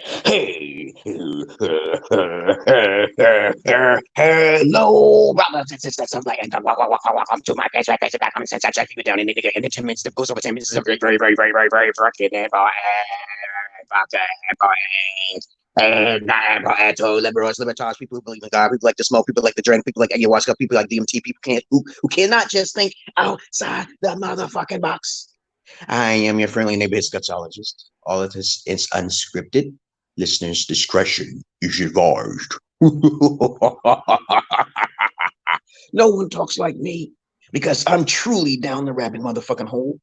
Hey, hello, brothers and sisters of light, and welcome to my page. Comment since I check you down in the and 10 minutes. It goes over 10 minutes. It's a very fucking and to liberals, libertarians, people who believe in God, people like to smoke, people like to drink, people like ayahuasca, people like DMT, people who cannot just think outside the motherfucking box. I am your friendly neighborhood Sexologist. All of this is unscripted. Listeners' discretion is advised. No one talks like me because I'm truly down the rabbit motherfucking hole.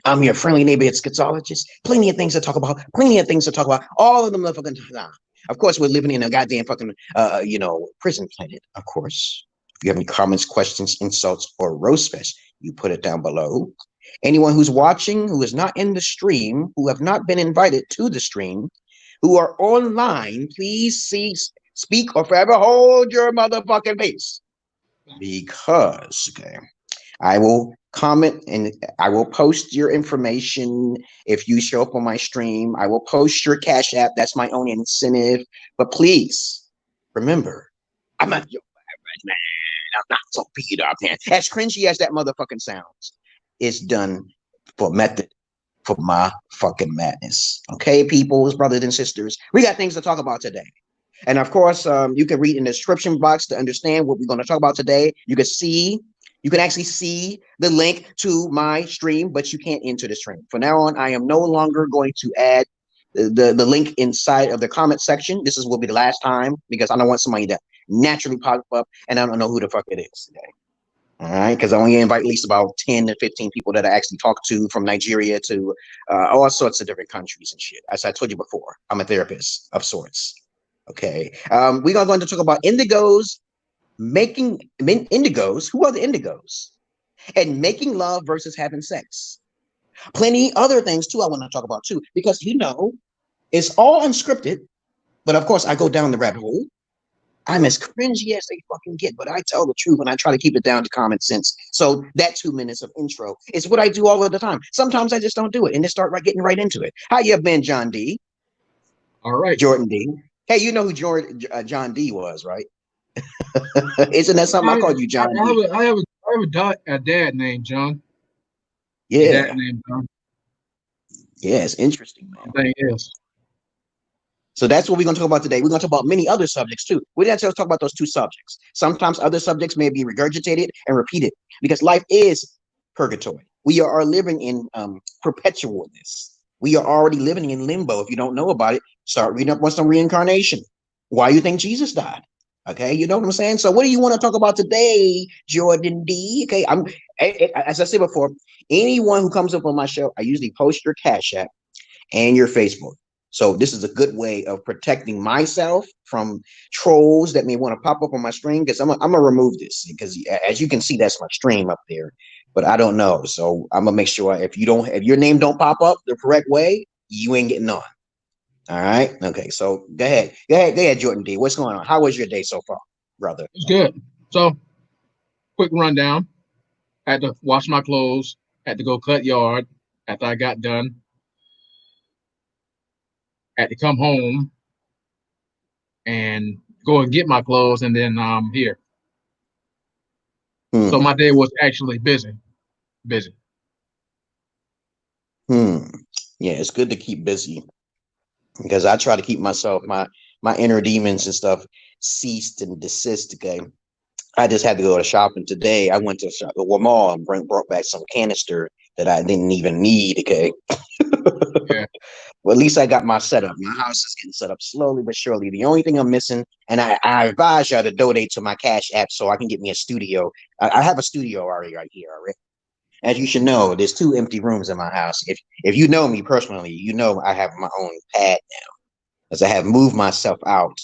I'm your friendly neighborhood Schizologist. Plenty of things to talk about. Plenty of things to talk about. All of them motherfucking time. Of course, we're living in a goddamn fucking, prison planet. Of course. If you have any comments, questions, insults, or roast fest, you put it down below. Anyone who's watching, who is not in the stream, who have not been invited to the stream, who are online, please speak or forever hold your motherfucking peace. Because, okay, I will comment and I will post your information if you show up on my stream. I will post your Cash App. That's my own incentive. But please remember, I'm not your average man. I'm not so beat up, man. As cringy as that motherfucking sounds, it's done for method, for my fucking madness. Okay, peoples, brothers and sisters, we got things to talk about today. And of course, you can read in the description box to understand what we're going to talk about today. You can actually see the link to my stream, but you can't enter the stream. From now on, I am no longer going to add the link inside of the comment section. This will be the last time because I don't want somebody to naturally pop up and I don't know who the fuck it is today. All right, because I only invite at least about 10 to 15 people that I actually talk to from Nigeria to all sorts of different countries and shit. As I told you before, I'm a therapist of sorts. Okay, we're going to talk about indigos, indigos. Who are the indigos? And making love versus having sex. Plenty other things too I want to talk about too, because it's all unscripted. But of course, I go down the rabbit hole. I'm as cringy as they fucking get, but I tell the truth and I try to keep it down to common sense. So that 2 minutes of intro is what I do all of the time. Sometimes I just don't do it and just start getting right into it. How you been, John D? All right. Jordan D. Hey, you know who John D was, right? Isn't that something I called you John D? I have a dad named John. Yeah. A dad named John. Yeah, it's interesting, man. Thing is. So that's what we're going to talk about today. We're going to talk about many other subjects too. We didn't just talk about those two subjects. Sometimes other subjects may be regurgitated and repeated because life is purgatory. We are living in perpetualness. We are already living in limbo. If you don't know about it, start reading up on some reincarnation. Why you think Jesus died? Okay, you know what I'm saying? So what do you want to talk about today, Jordan D? Okay, as I said before, anyone who comes up on my show, I usually post your Cash App and your Facebook. So this is a good way of protecting myself from trolls that may want to pop up on my stream because I'm gonna remove this because as you can see, that's my stream up there, but I don't know. So I'm gonna make sure if your name don't pop up the correct way, you ain't getting on. All right. Okay. So go ahead, Jordan D. What's going on? How was your day so far, brother? It's good. So quick rundown. I had to wash my clothes, had to go cut yard after I got done. Had to come home and go and get my clothes, and then I'm here. So my day was actually busy. Yeah, it's good to keep busy because I try to keep myself, my inner demons and stuff ceased and desist. Okay. I just had to go to shopping today. I went to the mall and brought back some canister that I didn't even need. Okay. Yeah. Well, at least I got my setup. My house is getting set up slowly but surely. The only thing I'm missing, and I advise y'all to donate to my Cash App so I can get me a studio. I have a studio already right here. Already. As you should know, there's 2 empty rooms in my house. If you know me personally, you know I have my own pad now, as I have moved myself out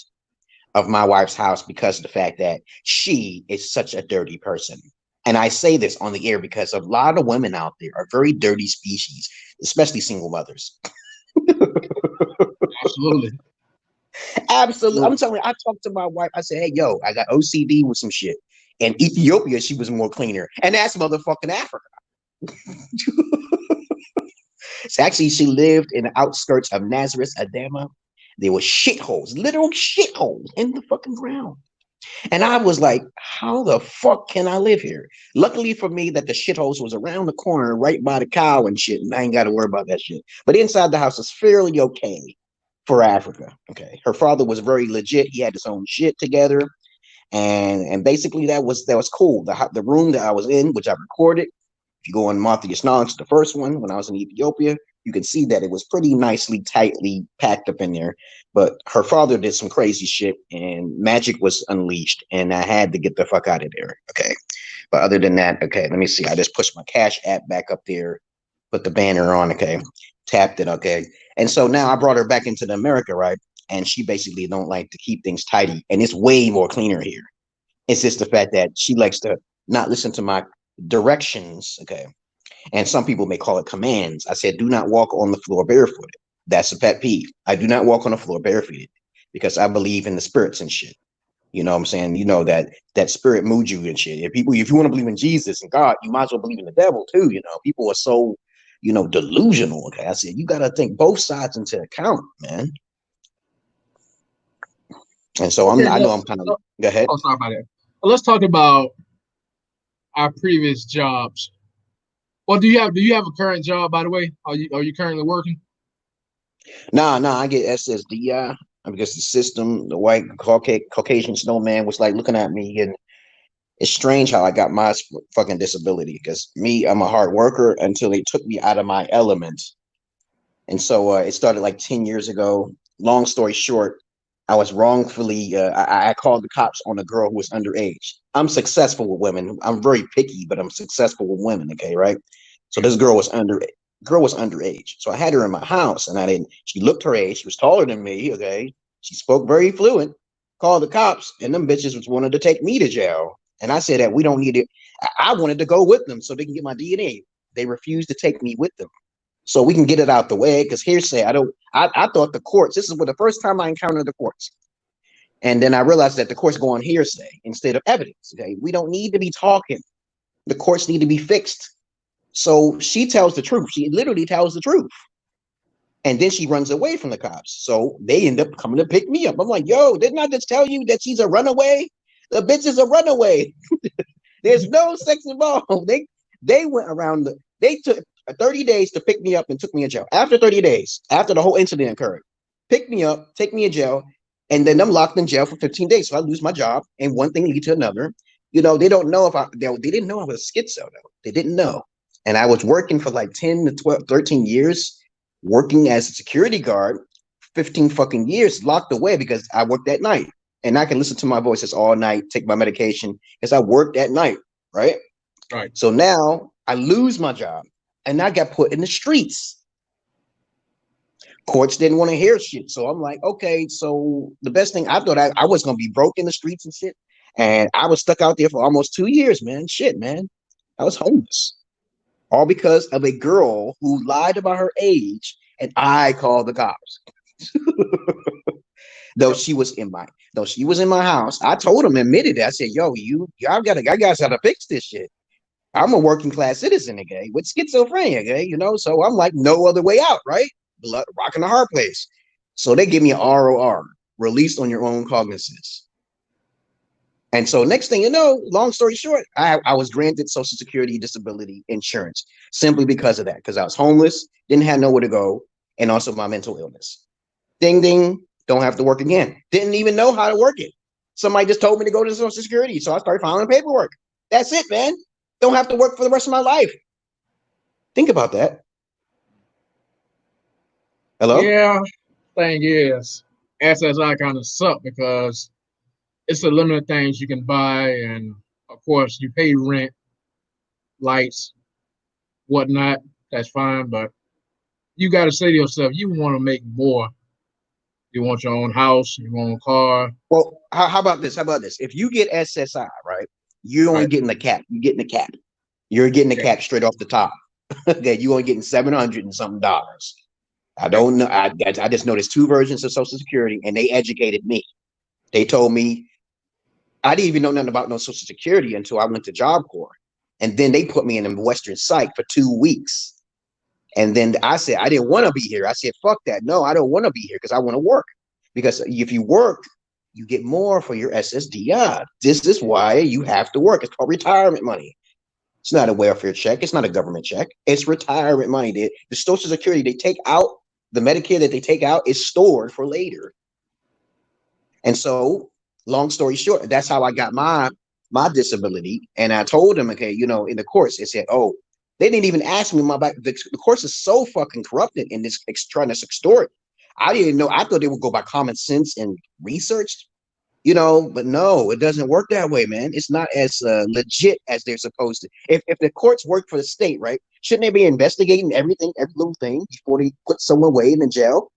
of my wife's house because of the fact that she is such a dirty person. And I say this on the air because a lot of women out there are very dirty species, especially single mothers. Absolutely. Absolutely. I'm telling you, I talked to my wife. I said, hey, yo, I got OCD with some shit. In Ethiopia, she was more cleaner. And that's motherfucking Africa. So actually, she lived in the outskirts of Nazareth, Adama. There were shitholes, literal shitholes in the fucking ground. And I was like, how the fuck can I live here? Luckily for me that the shitholes was around the corner right by the cow and shit, and I ain't got to worry about that shit. But inside the house is fairly okay for Africa. Okay. Her father was very legit. He had his own shit together. And basically that was cool. The room that I was in, which I recorded, if you go on Martha's Knowledge, the first one when I was in Ethiopia, you can see that it was pretty nicely, tightly packed up in there. But her father did some crazy shit and magic was unleashed and I had to get the fuck out of there. Okay. But other than that, okay, let me see. I just pushed my Cash app back up there, put the banner on, okay, tapped it, okay. And so now I brought her back into the America, right? And she basically don't like to keep things tidy. And it's way more cleaner here. It's just the fact that she likes to not listen to my directions, okay? And some people may call it commands. I said, do not walk on the floor barefooted. That's a pet peeve. I do not walk on the floor barefooted because I believe in the spirits and shit. You know what I'm saying? You know that spirit moves you and shit. If you want to believe in Jesus and God, you might as well believe in the devil too. You know, people are so, delusional. Okay. I said, you got to think both sides into account, man. And so Okay, I know I'm kind of, go ahead. Oh, sorry about that. Well, let's talk about our previous jobs. Well, do you have a current job, by the way? Are you currently working? Nah, I get SSDI because the system, the white Caucasian snowman was like looking at me, and it's strange how I got my fucking disability because I'm a hard worker until they took me out of my element. And so it started like 10 years ago. Long story short, I was wrongfully, I called the cops on a girl who was underage. I'm successful with women. I'm very picky, but I'm successful with women. Okay. Right. So this girl was underage. So I had her in my house and she looked her age. She was taller than me. Okay. She spoke very fluent, called the cops, and them bitches was wanted to take me to jail. And I said that we don't need it. I wanted to go with them so they can get my DNA. They refused to take me with them. So we can get it out the way because hearsay. I thought the courts, this is the first time I encountered the courts. And then I realized that the courts go on hearsay instead of evidence. Okay. We don't need to be talking. The courts need to be fixed. So she tells the truth. She literally tells the truth. And then she runs away from the cops. So they end up coming to pick me up. I'm like, yo, didn't I just tell you that she's a runaway? The bitch is a runaway. There's no sex involved. They went around, they took 30 days to pick me up and took me in jail. After 30 days, after the whole incident occurred, pick me up, take me in jail, and then I'm locked in jail for 15 days. So I lose my job, and one thing leads to another. They don't know they didn't know I was schizo, though. They didn't know. And I was working for like 10 to 12, 13 years, working as a security guard, 15 fucking years, locked away because I worked at night. And I can listen to my voices all night, take my medication, because I worked at night, right? Right. So now I lose my job, and I got put in the streets. Courts didn't want to hear shit. So I'm like, okay, so the best thing, I thought I was going to be broke in the streets and shit. And I was stuck out there for almost 2 years, man. Shit, man. I was homeless. All because of a girl who lied about her age, and I called the cops. Though she was in my house, I told him, admitted it. I said, yo, I guys gotta fix this shit. I'm a working class citizen, okay, with schizophrenia, okay, so I'm like, no other way out, right? Rocking the hard place. So they give me an ROR, released on your own cognizance. And so next thing you know, long story short, I was granted Social Security disability insurance simply because of that, because I was homeless, didn't have nowhere to go, and also my mental illness. Ding, ding, don't have to work again. Didn't even know how to work it. Somebody just told me to go to Social Security, so I started filing paperwork. That's it, man. Don't have to work for the rest of my life. Think about that. Hello? Yeah, thing is, SSI kind of suck because it's a limited things you can buy, and of course you pay rent, lights, whatnot. That's fine, but you got to say to yourself, you want to make more. You want your own house, you want a car. Well, how about this? If you get SSI, right, you're only getting the cap. You're getting the cap. You're getting the cap straight off the top. Okay, you're only getting $700 and something dollars. I don't know. I just know there's two versions of Social Security, and they educated me. They told me I didn't even know nothing about no Social Security until I went to Job Corps, and then they put me in a Western Psych for 2 weeks. And then I said I didn't want to be here. I said fuck that. No, I don't want to be here because I want to work. because if you work, you get more for your SSDI. This is why you have to work. It's called retirement money. It's not a welfare check. It's not a government check. It's retirement money. The Social Security they take out, the Medicare that they take out is stored for later. And so, long story short, that's how I got my disability. And I told them, okay, you know, in the course, it said, oh, they didn't even ask me my back. The course is so fucking corrupted in this trying to extort. I didn't know. I thought they would go by common sense and research, you know, but no, it doesn't work that way, man. It's not as legit as they're supposed to. If the courts work for the state, right, shouldn't they be investigating everything, every little thing before they put someone away in the jail?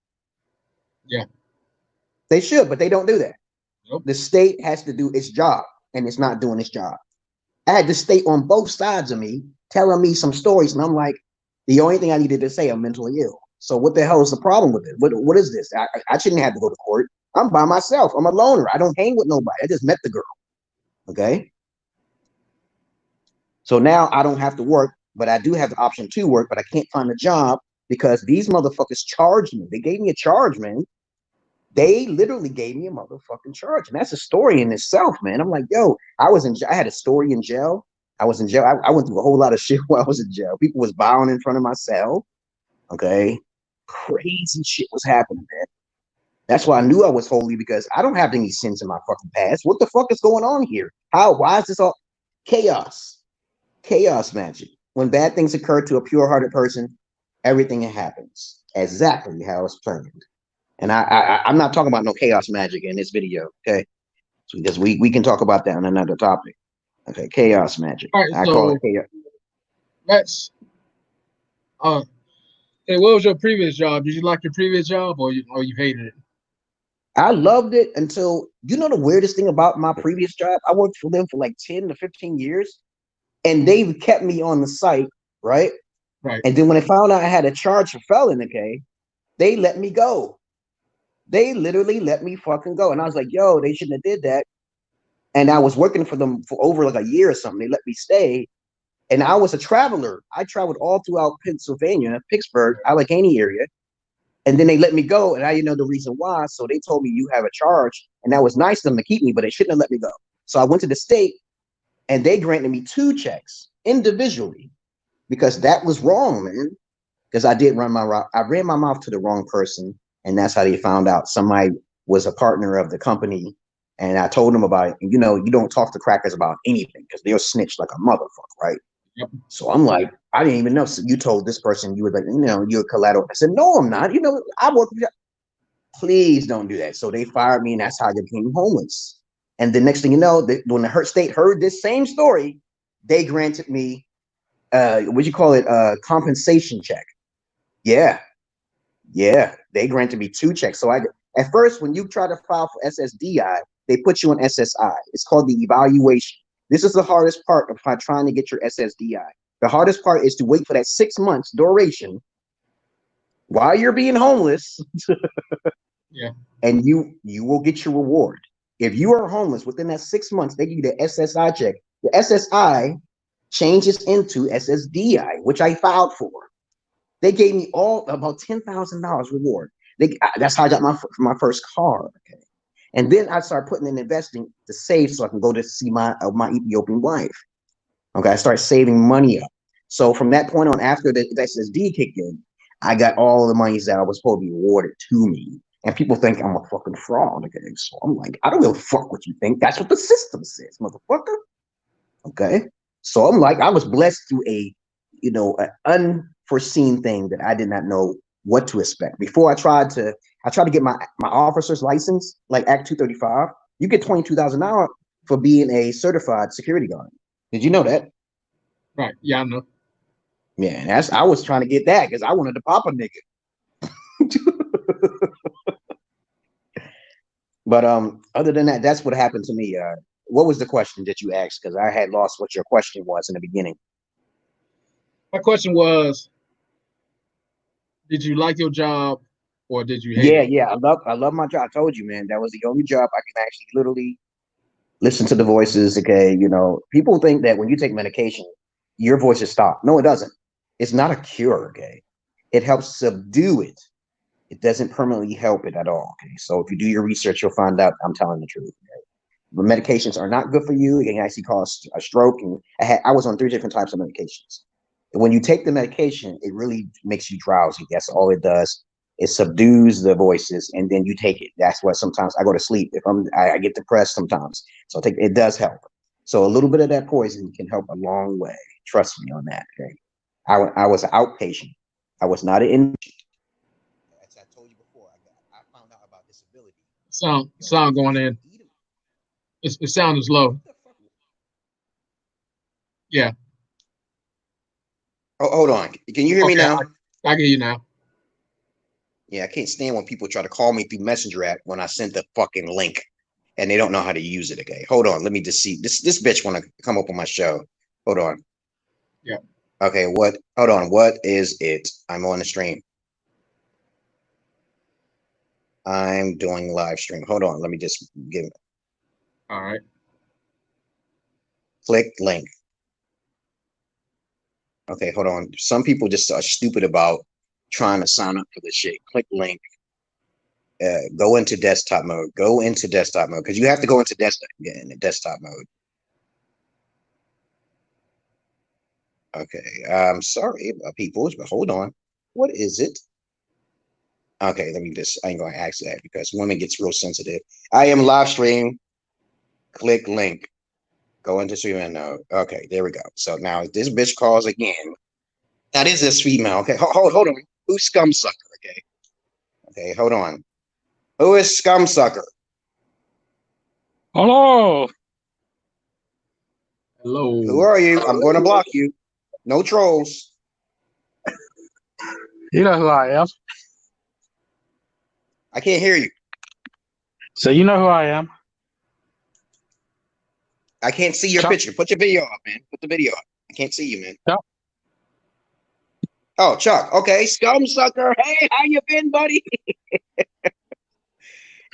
Yeah. They should, but they don't do that. Nope. The state has to do its job, and it's not doing its job. I had the state on both sides of me telling me some stories, and I'm like, the only thing I needed to say, I'm mentally ill. So what the hell is the problem with it? What is this? I shouldn't have to go to court. I'm by myself. I'm a loner. I don't hang with nobody. I just met the girl. Okay. So now I don't have to work, but I do have the option to work, but I can't find a job because these motherfuckers charged me. They gave me a charge, man. They literally gave me a motherfucking charge. And that's a story in itself, man. I'm like, yo, I had a story in jail. I was in jail. I went through a whole lot of shit while I was in jail. People was bowing in front of my cell. Okay. Crazy shit was happening, man. That's why I knew I was holy, because I don't have any sins in my fucking past. What the fuck is going on here? Why is this all chaos? Chaos magic. When bad things occur to a pure-hearted person, everything happens exactly how it's planned. And I'm not talking about no chaos magic in this video, okay? So because we can talk about that on another topic. Okay, chaos magic. All right, I call it chaos. That's hey, what was your previous job? Did you like your previous job, or you hated it? I loved it until, you know, the weirdest thing about my previous job, I worked for them for like 10 to 15 years, and they kept me on the site, right? Right. And then when they found out I had a charge for felon, okay, they let me go. They literally let me fucking go. And I was like, yo, they shouldn't have did that. And I was working for them for over like a year or something. They let me stay. And I was a traveler. I traveled all throughout Pennsylvania, Pittsburgh, Allegheny area. And then they let me go, and I didn't know the reason why. So they told me, you have a charge. And that was nice of them to keep me, but they shouldn't have let me go. So I went to the state, and they granted me 2 checks individually, because that was wrong, man. Because I ran my mouth to the wrong person, and that's how they found out somebody was a partner of the company. And I told them about it. And, you know, you don't talk to crackers about anything because they'll snitch like a motherfucker, right? Yep. So I'm like, I didn't even know. So you told this person you were like, you know, you're collateral. I said, no, I'm not. You know, I work with you. Please don't do that. So they fired me, and that's how I became homeless. And the next thing you know, when the state heard this same story, they granted me, what you call it, compensation check. Yeah. They granted me 2 checks. So at first, when you try to file for SSDI, they put you on SSI. It's called the evaluation. This is the hardest part of trying to get your SSDI. The hardest part is to wait for that 6 months duration while you're being homeless. Yeah. And you will get your reward. If you are homeless within that 6 months, they give you the SSI check. The SSI changes into SSDI, which I filed for. They gave me about $10,000 reward. That's how I got my first car. Okay. And then I started putting in investing to save so I can go to see my Ethiopian wife. Okay, I started saving money up. So from that point on, after the SSD kicked in, I got all the monies that I was supposed to be awarded to me. And people think I'm a fucking fraud. Okay, so I'm like, I don't give a fuck what you think. That's what the system says, motherfucker. Okay, so I'm like, I was blessed through an unforeseen thing that I did not know what to expect. Before I tried to get my officer's license, like Act 235. You get $22,000 for being a certified security guard. Did you know that? Right. Yeah, I know. Yeah, I was trying to get that because I wanted to pop a nigga. But other than that, that's what happened to me. What was the question that you asked? Because I had lost what your question was in the beginning. My question was, did you like your job or did you hate it? Yeah. I love my job. I told you, man, that was the only job I can actually literally listen to the voices. Okay, you know, people think that when you take medication, your voices stop. No, it doesn't. It's not a cure. Okay, it helps subdue it. It doesn't permanently help it at all. Okay, so if you do your research, you'll find out I'm telling the truth. Okay? The medications are not good for you. It can actually cause a stroke. And I was on 3 different types of medications. And when you take the medication, it really makes you drowsy. That's all it does. It subdues the voices, and then you take it. That's why sometimes I go to sleep if I get depressed sometimes. So it does help. So a little bit of that poison can help a long way. Trust me on that. Okay, I was an outpatient. I was not an inpatient. As I told you before, I found out about disability. Sound going in. It sounds low. Yeah. Oh, hold on. Can you hear me now? I get you now. Yeah, I can't stand when people try to call me through Messenger app when I sent the fucking link and they don't know how to use it. Okay, hold on. Let me just see. This bitch want to come up on my show. Hold on. Yeah. Okay, what? Hold on. What is it? I'm on the stream. I'm doing live stream. Hold on. Let me just give. All right. Click link. Okay, hold on. Some people just are stupid about trying to sign up for this shit. Click link. Go into desktop mode. Go into desktop mode because you have to go into desktop mode. Okay, I'm sorry, people, but hold on. What is it? Okay, let me just. I ain't gonna ask that because women gets real sensitive. I am live stream. Click link. Go into stream now. Okay, there we go. So now this bitch calls again. Now this is female. Okay, hold on. Who's scum sucker? Okay, okay, hold on. Who is scum sucker? Hello. Hello. Who are you? I'm going to block you. No trolls. You know who I am. I can't hear you. So you know who I am. I can't see your Chuck. picture. Put your video up, man. Put the video up. I can't see you, man. Chuck. Oh, Chuck. Okay, scum sucker. Hey, how you been, buddy?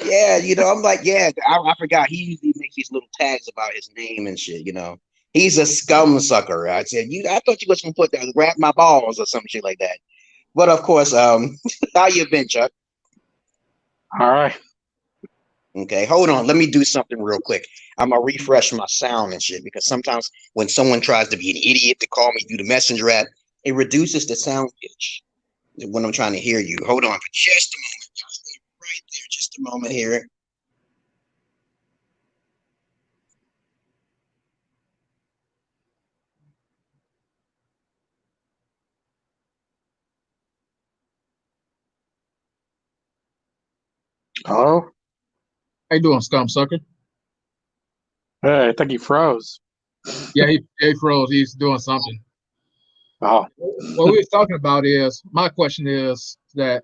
Yeah, I'm like, yeah, I forgot. He usually makes these little tags about his name and shit, He's a scum sucker. I said, I thought you was gonna put that, grab my balls or some shit like that. But of course, how you been, Chuck? All right. Okay, hold on. Let me do something real quick. I'm gonna refresh my sound and shit because sometimes when someone tries to be an idiot to call me through the messenger app, it reduces the sound pitch when I'm trying to hear you. Hold on for just a moment. Just stay right there, just a moment here. Oh. How you doing, scum sucker? Hey, I think he froze. Yeah, he froze. He's doing something. Oh. What we were talking about is, my question is that,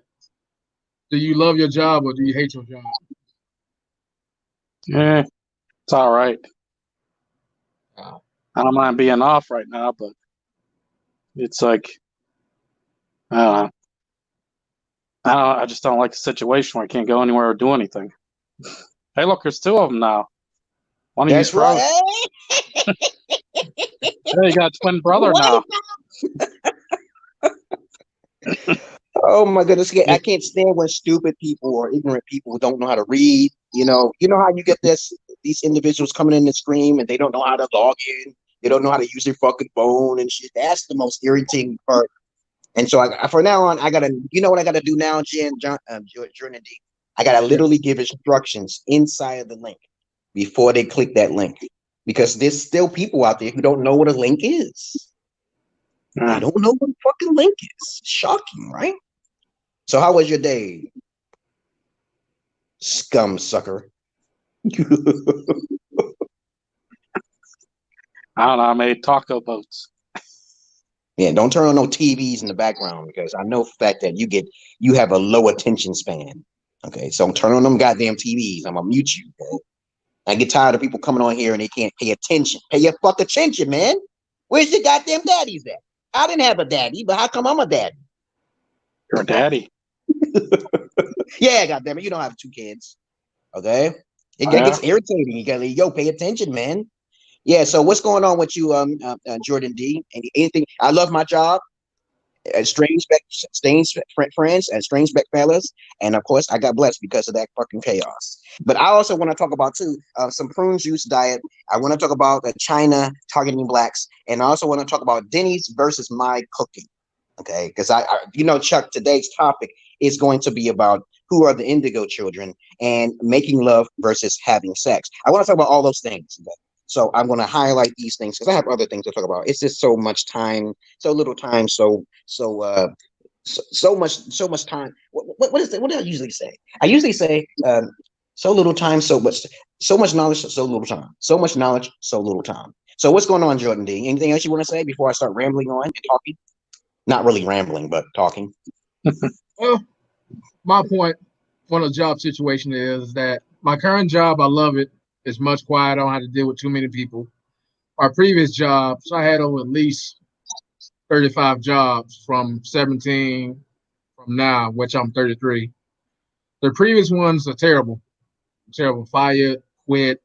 do you love your job or do you hate your job? Yeah, it's all right. I don't mind being off right now, but it's like, I just don't like the situation where I can't go anywhere or do anything. Hey, look, there's 2 of them now. One of you's froze. Right. Hey, you got a twin brother now. Oh my goodness! I can't stand when stupid people or ignorant people who don't know how to read. You know how you get these individuals coming in and scream and they don't know how to log in. They don't know how to use their fucking phone and shit. That's the most irritating part. And so for now on, I gotta. You know what I gotta do now, Jordan D. I gotta literally give instructions inside of the link before they click that link because there's still people out there who don't know what a link is. They don't know what a fucking link is. Shocking, right? So how was your day, scum sucker? I don't know. I made taco boats. Yeah, don't turn on no TVs in the background because I know for the fact that you have a low attention span. Okay, so turn on them goddamn TVs. I'm gonna mute you. Okay? I get tired of people coming on here and they can't pay attention. Pay your fuck attention, man. Where's your goddamn daddies at? I didn't have a daddy, but how come I'm a daddy? You're a daddy. Yeah, goddamn it, you don't have 2 kids. Okay, it gets irritating. You gotta pay attention, man. Yeah. So what's going on with you, Jordan D? Anything? I love my job. strange friends and strange bedfellows, and of course I got blessed because of that fucking chaos. But I also want to talk about too some prune juice diet. I want to talk about China targeting blacks, and I also want to talk about Denny's versus my cooking. Okay, because you know, Chuck, today's topic is going to be about who are the Indigo children and making love versus having sex. I want to talk about all those things today. So I'm going to highlight these things because I have other things to talk about. It's just so much time, so little time, so much time. What is it? What do I usually say? I usually say so little time, so much knowledge, so little time. So much knowledge, so little time. So what's going on, Jordan D? Anything else you want to say before I start rambling on and talking? Not really rambling, but talking. Well, my point on the job situation is that my current job, I love it. It's much quiet. I don't have to deal with too many people. Our previous jobs, I had over at least 35 jobs from 17 from now, which I'm 33. The previous ones are terrible. Terrible. Fired, quit,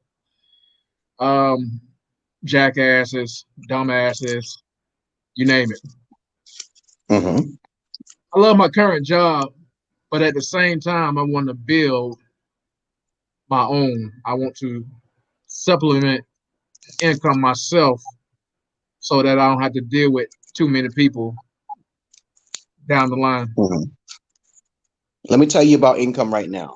jackasses, dumbasses, you name it. Mm-hmm. I love my current job, but at the same time, I want to build my own. I want to supplement income myself so that I don't have to deal with too many people down the line. Mm-hmm. Let me tell you about income right now.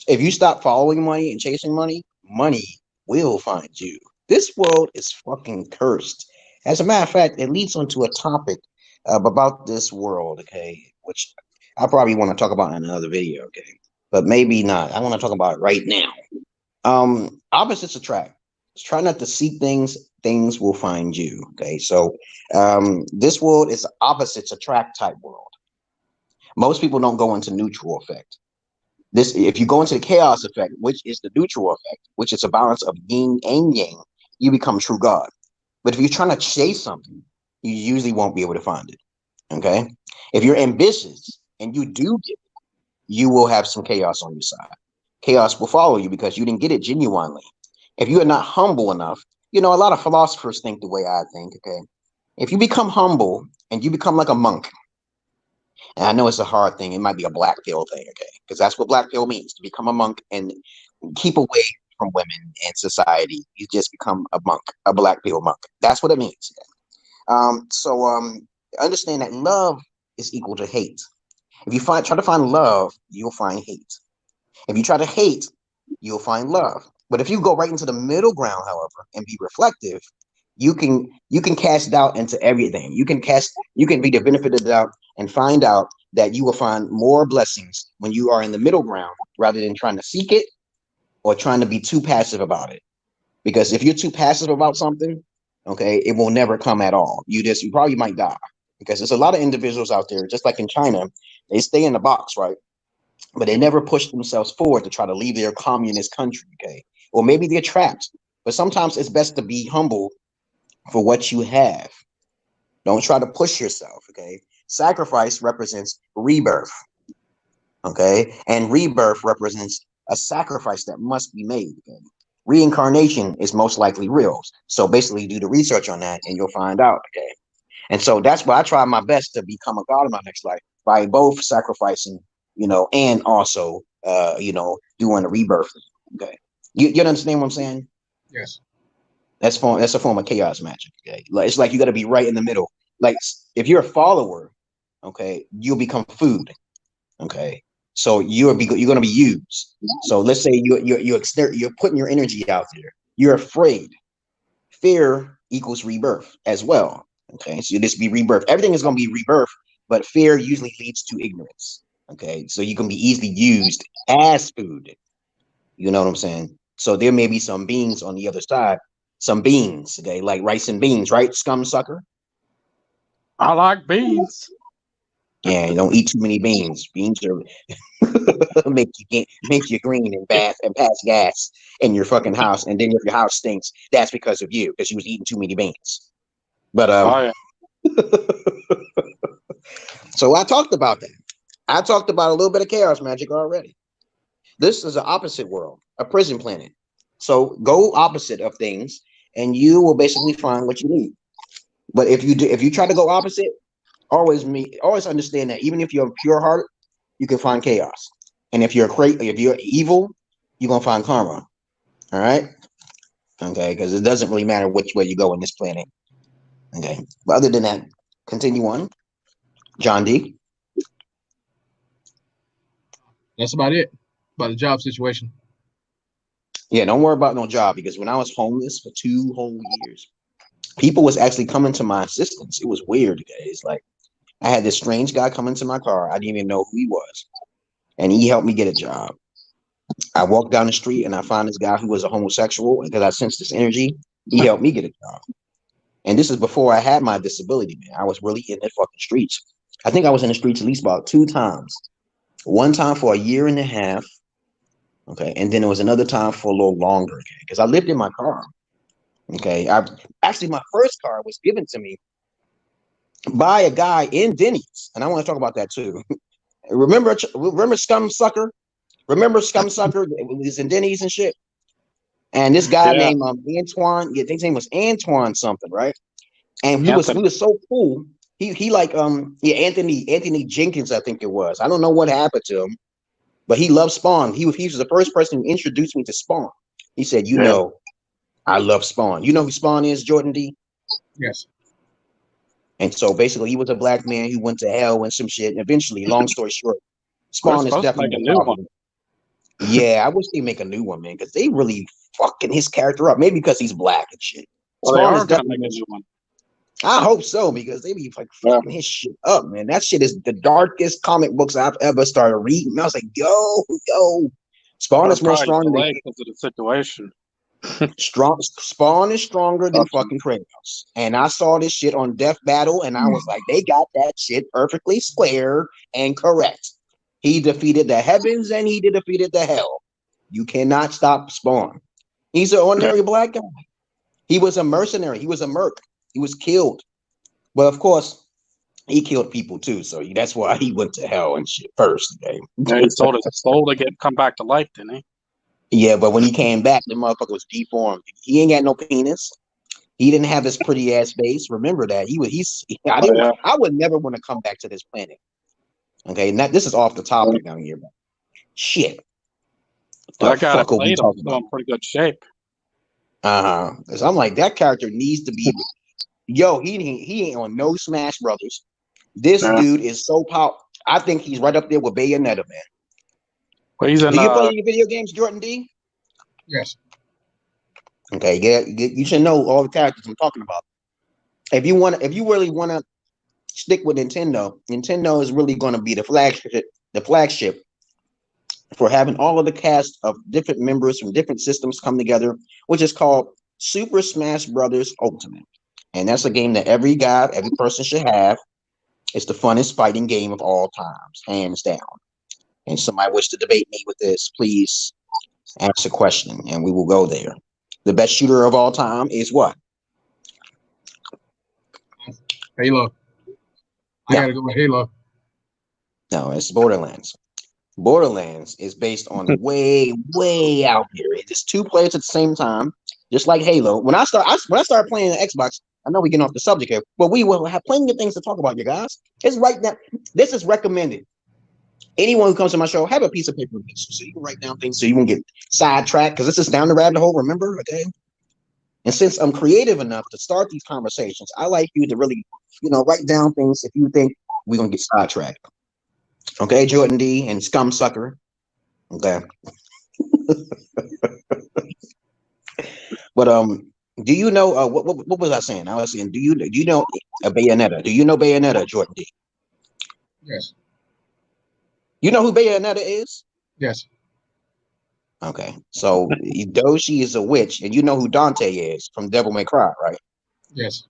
If you stop following money and chasing money, money will find you. This world is fucking cursed. As a matter of fact, it leads onto a topic about this world, okay, which I probably want to talk about in another video, okay, but maybe not. I want to talk about it right now. Opposites attract. Just try not to seek things; things will find you. Okay, so this world is opposites attract type world. Most people don't go into neutral effect. If you go into the chaos effect, which is the neutral effect, which is a balance of yin and yang, you become true God. But if you're trying to chase something, you usually won't be able to find it. Okay. If you're ambitious and you do get it, you will have some chaos on your side. Chaos will follow you because you didn't get it genuinely. If you are not humble enough, you know, a lot of philosophers think the way I think. Okay. If you become humble and you become like a monk, and I know it's a hard thing, it might be a black pill thing, okay? Because that's what black pill means, to become a monk and keep away from women and society. You just become a monk, a black pill monk. That's what it means. Okay? Understand that love is equal to hate. If you try to find love, you'll find hate. If you try to hate, you'll find love. But if you go right into the middle ground, however, and be reflective, you can cast doubt into everything. You can be the benefit of the doubt and find out that you will find more blessings when you are in the middle ground rather than trying to seek it or trying to be too passive about it. Because if you're too passive about something, okay, it will never come at all. You probably might die, because there's a lot of individuals out there, just like in China, they stay in the box, right? But they never push themselves forward to try to leave their communist country, okay? Or maybe they're trapped. But sometimes it's best to be humble for what you have. Don't try to push yourself, okay? Sacrifice represents rebirth, okay? And rebirth represents a sacrifice that must be made. Okay? Reincarnation is most likely real. So basically do the research on that and you'll find out, okay? And so that's why I try my best to become a god in my next life, by both sacrificing, you know, and also, you know, doing a rebirth, okay? You understand what I'm saying? Yes. That's a form of chaos magic. Okay, it's like you got to be right in the middle. Like if you're a follower, okay, you'll become food. Okay, so you're going to be used. So let's say you're putting your energy out there. You're afraid. Fear equals rebirth as well. Okay, so this be rebirth. Everything is going to be rebirth, but fear usually leads to ignorance. Okay, so you can be easily used as food. You know what I'm saying? So there may be some beings on the other side. Some beans, okay, like rice and beans, right? Scum sucker. I like beans. Yeah, you don't eat too many beans. Beans are make you green and pass gas in your fucking house. And then if your house stinks, that's because of you, because you was eating too many beans. But Oh, yeah. So I talked about that. I talked about a little bit of chaos magic already. This is an opposite world, a prison planet. So go opposite of things, and you will basically find what you need. But if you try to go opposite, always understand that even if you're pure hearted, you can find chaos. And if you're evil, you're gonna find karma. All right. Okay, because it doesn't really matter which way you go in this planet. Okay. But other than that, continue on. John D. That's about it. About the job situation. Yeah, don't worry about no job, because when I was homeless for 2 whole years, people was actually coming to my assistance. It was weird, guys. Like, I had this strange guy come into my car. I didn't even know who he was, and he helped me get a job. I walked down the street and I found this guy who was a homosexual, and because I sensed this energy, he helped me get a job. And this is before I had my disability, man. I was really in the fucking streets. I think I was in the streets at least about 2 times. One time for a year and a half. Okay. And then there was another time for a little longer, okay, because I lived in my car. Okay. My first car was given to me by a guy in Denny's. And I want to talk about that too. Remember Scum Sucker? Remember Scum Sucker? It was in Denny's and shit. And this guy named Antoine, I think his name was Antoine something, right? And he was so cool. He like Anthony Jenkins, I think it was. I don't know what happened to him, but he loved Spawn. He was the first person who introduced me to Spawn. He said, "You know, I love Spawn. You know who Spawn is, Jordan D?" Yes. And so basically, he was a black man who went to hell and some shit. And eventually, long story short, Spawn is definitely a new one. Yeah, I wish they make a new one, man, because they really fucking his character up. Maybe because he's black and shit. Well, Spawn they is are gonna definitely make a new one. I hope so, because they be like fucking his shit up, man. That shit is the darkest comic books I've ever started reading. I was like, yo, Spawn is more stronger than because of the situation. Spawn is stronger than fucking Kratos. And I saw this shit on Death Battle, and I was like, they got that shit perfectly square and correct. He defeated the heavens and he defeated the hell. You cannot stop Spawn. He's an ordinary black guy. He was a mercenary. He was a merc. He was killed. But of course, he killed people too. So that's why he went to hell and shit first. Okay? Yeah, he sold his soul to come back to life, didn't he? Yeah, but when he came back, the motherfucker was deformed. He ain't got no penis. He didn't have his pretty ass face. Remember that. I would never want to come back to this planet. Okay, and this is off the topic down here. But shit. That guy played him in pretty good shape. Because I'm like, that character needs to be. Yo, he ain't on no Smash Brothers. This dude is so powerful. I think he's right up there with Bayonetta, man. Well, he's in. Do you play any video games, Jordan D? Yes. Okay, you should know all the characters I'm talking about. If you really want to stick with Nintendo is really going to be the flagship for having all of the cast of different members from different systems come together, which is called Super Smash Brothers Ultimate. And that's a game that every person should have. It's the funnest fighting game of all times, hands down. And somebody wish to debate me with this, please ask a question and we will go there. The best shooter of all time is what? Halo. I gotta go with Halo. No, it's Borderlands. Borderlands is based on way out here. It's 2 players at the same time, just like Halo. When I started playing the Xbox, I know we're getting off the subject here, but we will have plenty of things to talk about, you guys. It's right now. This is recommended. Anyone who comes to my show, have a piece of paper so you can write down things so you won't get sidetracked, because this is down the rabbit hole, remember? Okay. And since I'm creative enough to start these conversations, I like you to really, write down things if you think we're gonna get sidetracked. Okay, Jordan D and Scum Sucker. Okay. But do you know what was I saying? I was saying, do you know Bayonetta? Do you know Bayonetta, Jordan D? Yes. You know who Bayonetta is? Yes. Okay, so Doshi is a witch, and you know who Dante is from Devil May Cry, right? Yes.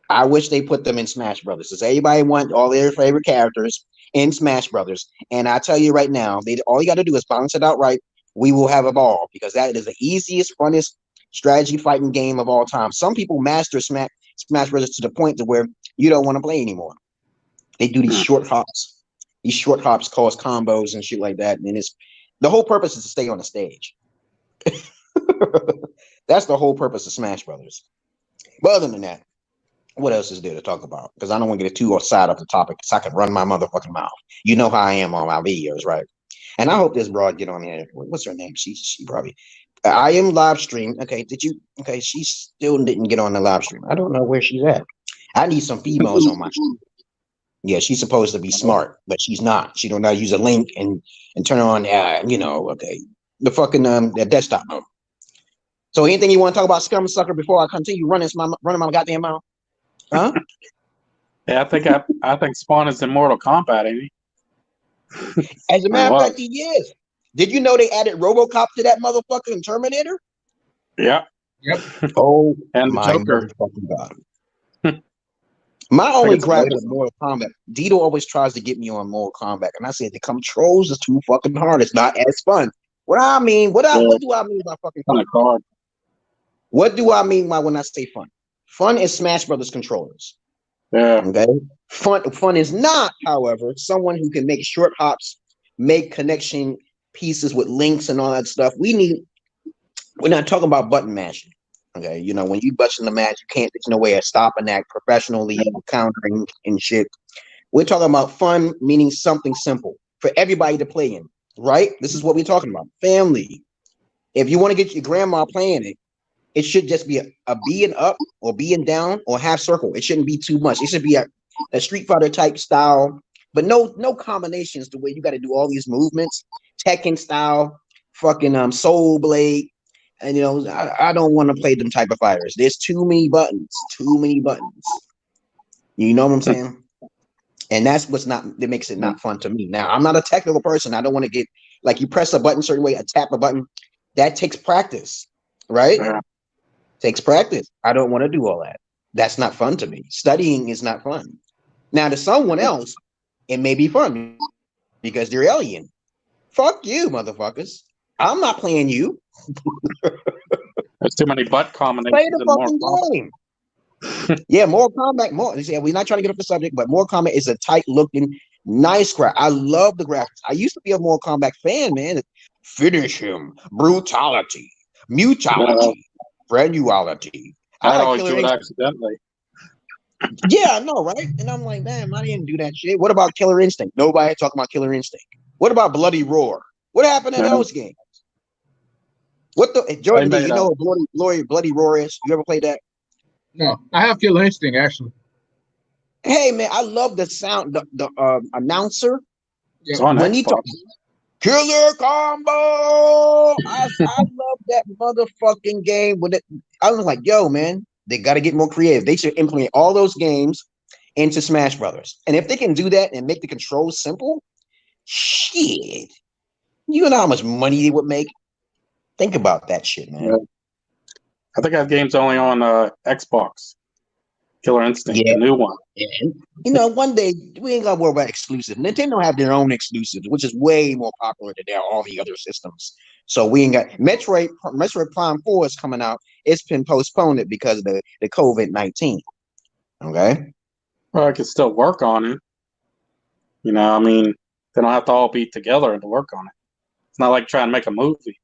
I wish they put them in Smash Brothers. Does everybody want all their favorite characters in Smash Brothers? And I tell you right now, all you got to do is balance it out right. We will have a ball, because that is the easiest, funnest strategy fighting game of all time. Some people master Smash Brothers to the point to where you don't want to play anymore. They do these short hops. These short hops cause combos and shit like that. And the whole purpose is to stay on the stage. That's the whole purpose of Smash Brothers. But other than that, What else is there to talk about? Because I don't want to get too outside of the topic, so I can run my motherfucking mouth. You know how I am on my videos, right? And I hope this broad get on here. What's her name? She probably. I am live stream. Okay, did you? Okay, she still didn't get on the live stream. I don't know where she's at. I need some females on my stream. Yeah, she's supposed to be smart, but she's not. She don't know how to use a link and turn on, okay, the fucking the desktop mode. So anything you want to talk about, scum sucker, before I continue running my goddamn mouth? Huh? Yeah, I think Spawn is in Mortal Kombat, ain't he? As a matter of fact, he is. Did you know they added RoboCop to that motherfucking Terminator? Yeah. Yep. Oh, and the my Joker. motherfucking God. My only gripe with Mortal Kombat, Dito always tries to get me on Mortal Kombat, and I said the controls is too fucking hard. It's not as fun. What do I mean by fucking fun? What do I mean by when I say fun? Fun is Smash Brothers controllers. Yeah. Okay. Fun is not, however, someone who can make short hops, make connection pieces with links and all that stuff. We're not talking about button mashing. Okay, when you button the match, you can't. There's no way of stopping that professionally, countering and shit. We're talking about fun, meaning something simple for everybody to play in. Right? This is what we're talking about. Family. If you want to get your grandma playing it, it should just be a being up or being down or half circle. It shouldn't be too much. It should be a Street Fighter type style, but no combinations to where you got to do all these movements, Tekken style, fucking Soul Blade. And I don't want to play them type of fighters. There's too many buttons. You know what I'm saying? And that's that makes it not fun to me. Now, I'm not a technical person. I don't want to get like you press a button a certain way, tap a button. That takes practice, right? Yeah. Takes practice. I don't want to do all that. That's not fun to me. Studying is not fun. Now, to someone else, it may be fun because they're alien. Fuck you, motherfuckers. I'm not playing you. There's too many butt combinations. Play the fucking game. Yeah, Mortal Kombat. Yeah, we're not trying to get off the subject, but Mortal Kombat is a tight-looking, nice graphic. I love the graphics. I used to be a Mortal Kombat fan, man. Finish him. Brutality. Mutality. Granuality. I always do it accidentally. Yeah, I know, right? And I'm like, damn, I didn't do that shit. What about Killer Instinct? Nobody talking about Killer Instinct. What about Bloody Roar? What happened in those games? What the Jordan? Do you know what Bloody Roar is? You ever played that? No, I have Killer Instinct actually. Hey man, I love the sound. The announcer when he talks, Killer Combo. I love that motherfucking game. I was like, yo, man, they got to get more creative. They should implement all those games into Smash Brothers. And if they can do that and make the controls simple, shit, you know how much money they would make. Think about that shit, man. Yeah. I think I have games only on Xbox. Killer Instinct, the new one. Yeah. One day we ain't gotta worry about exclusive. Nintendo have their own exclusives, which is way more popular than all the other systems. So we ain't got Metroid Prime 4 is coming out. It's been postponed because of the COVID-19. Okay. Well, I could still work on it. They don't have to all be together to work on it. It's not like trying to make a movie.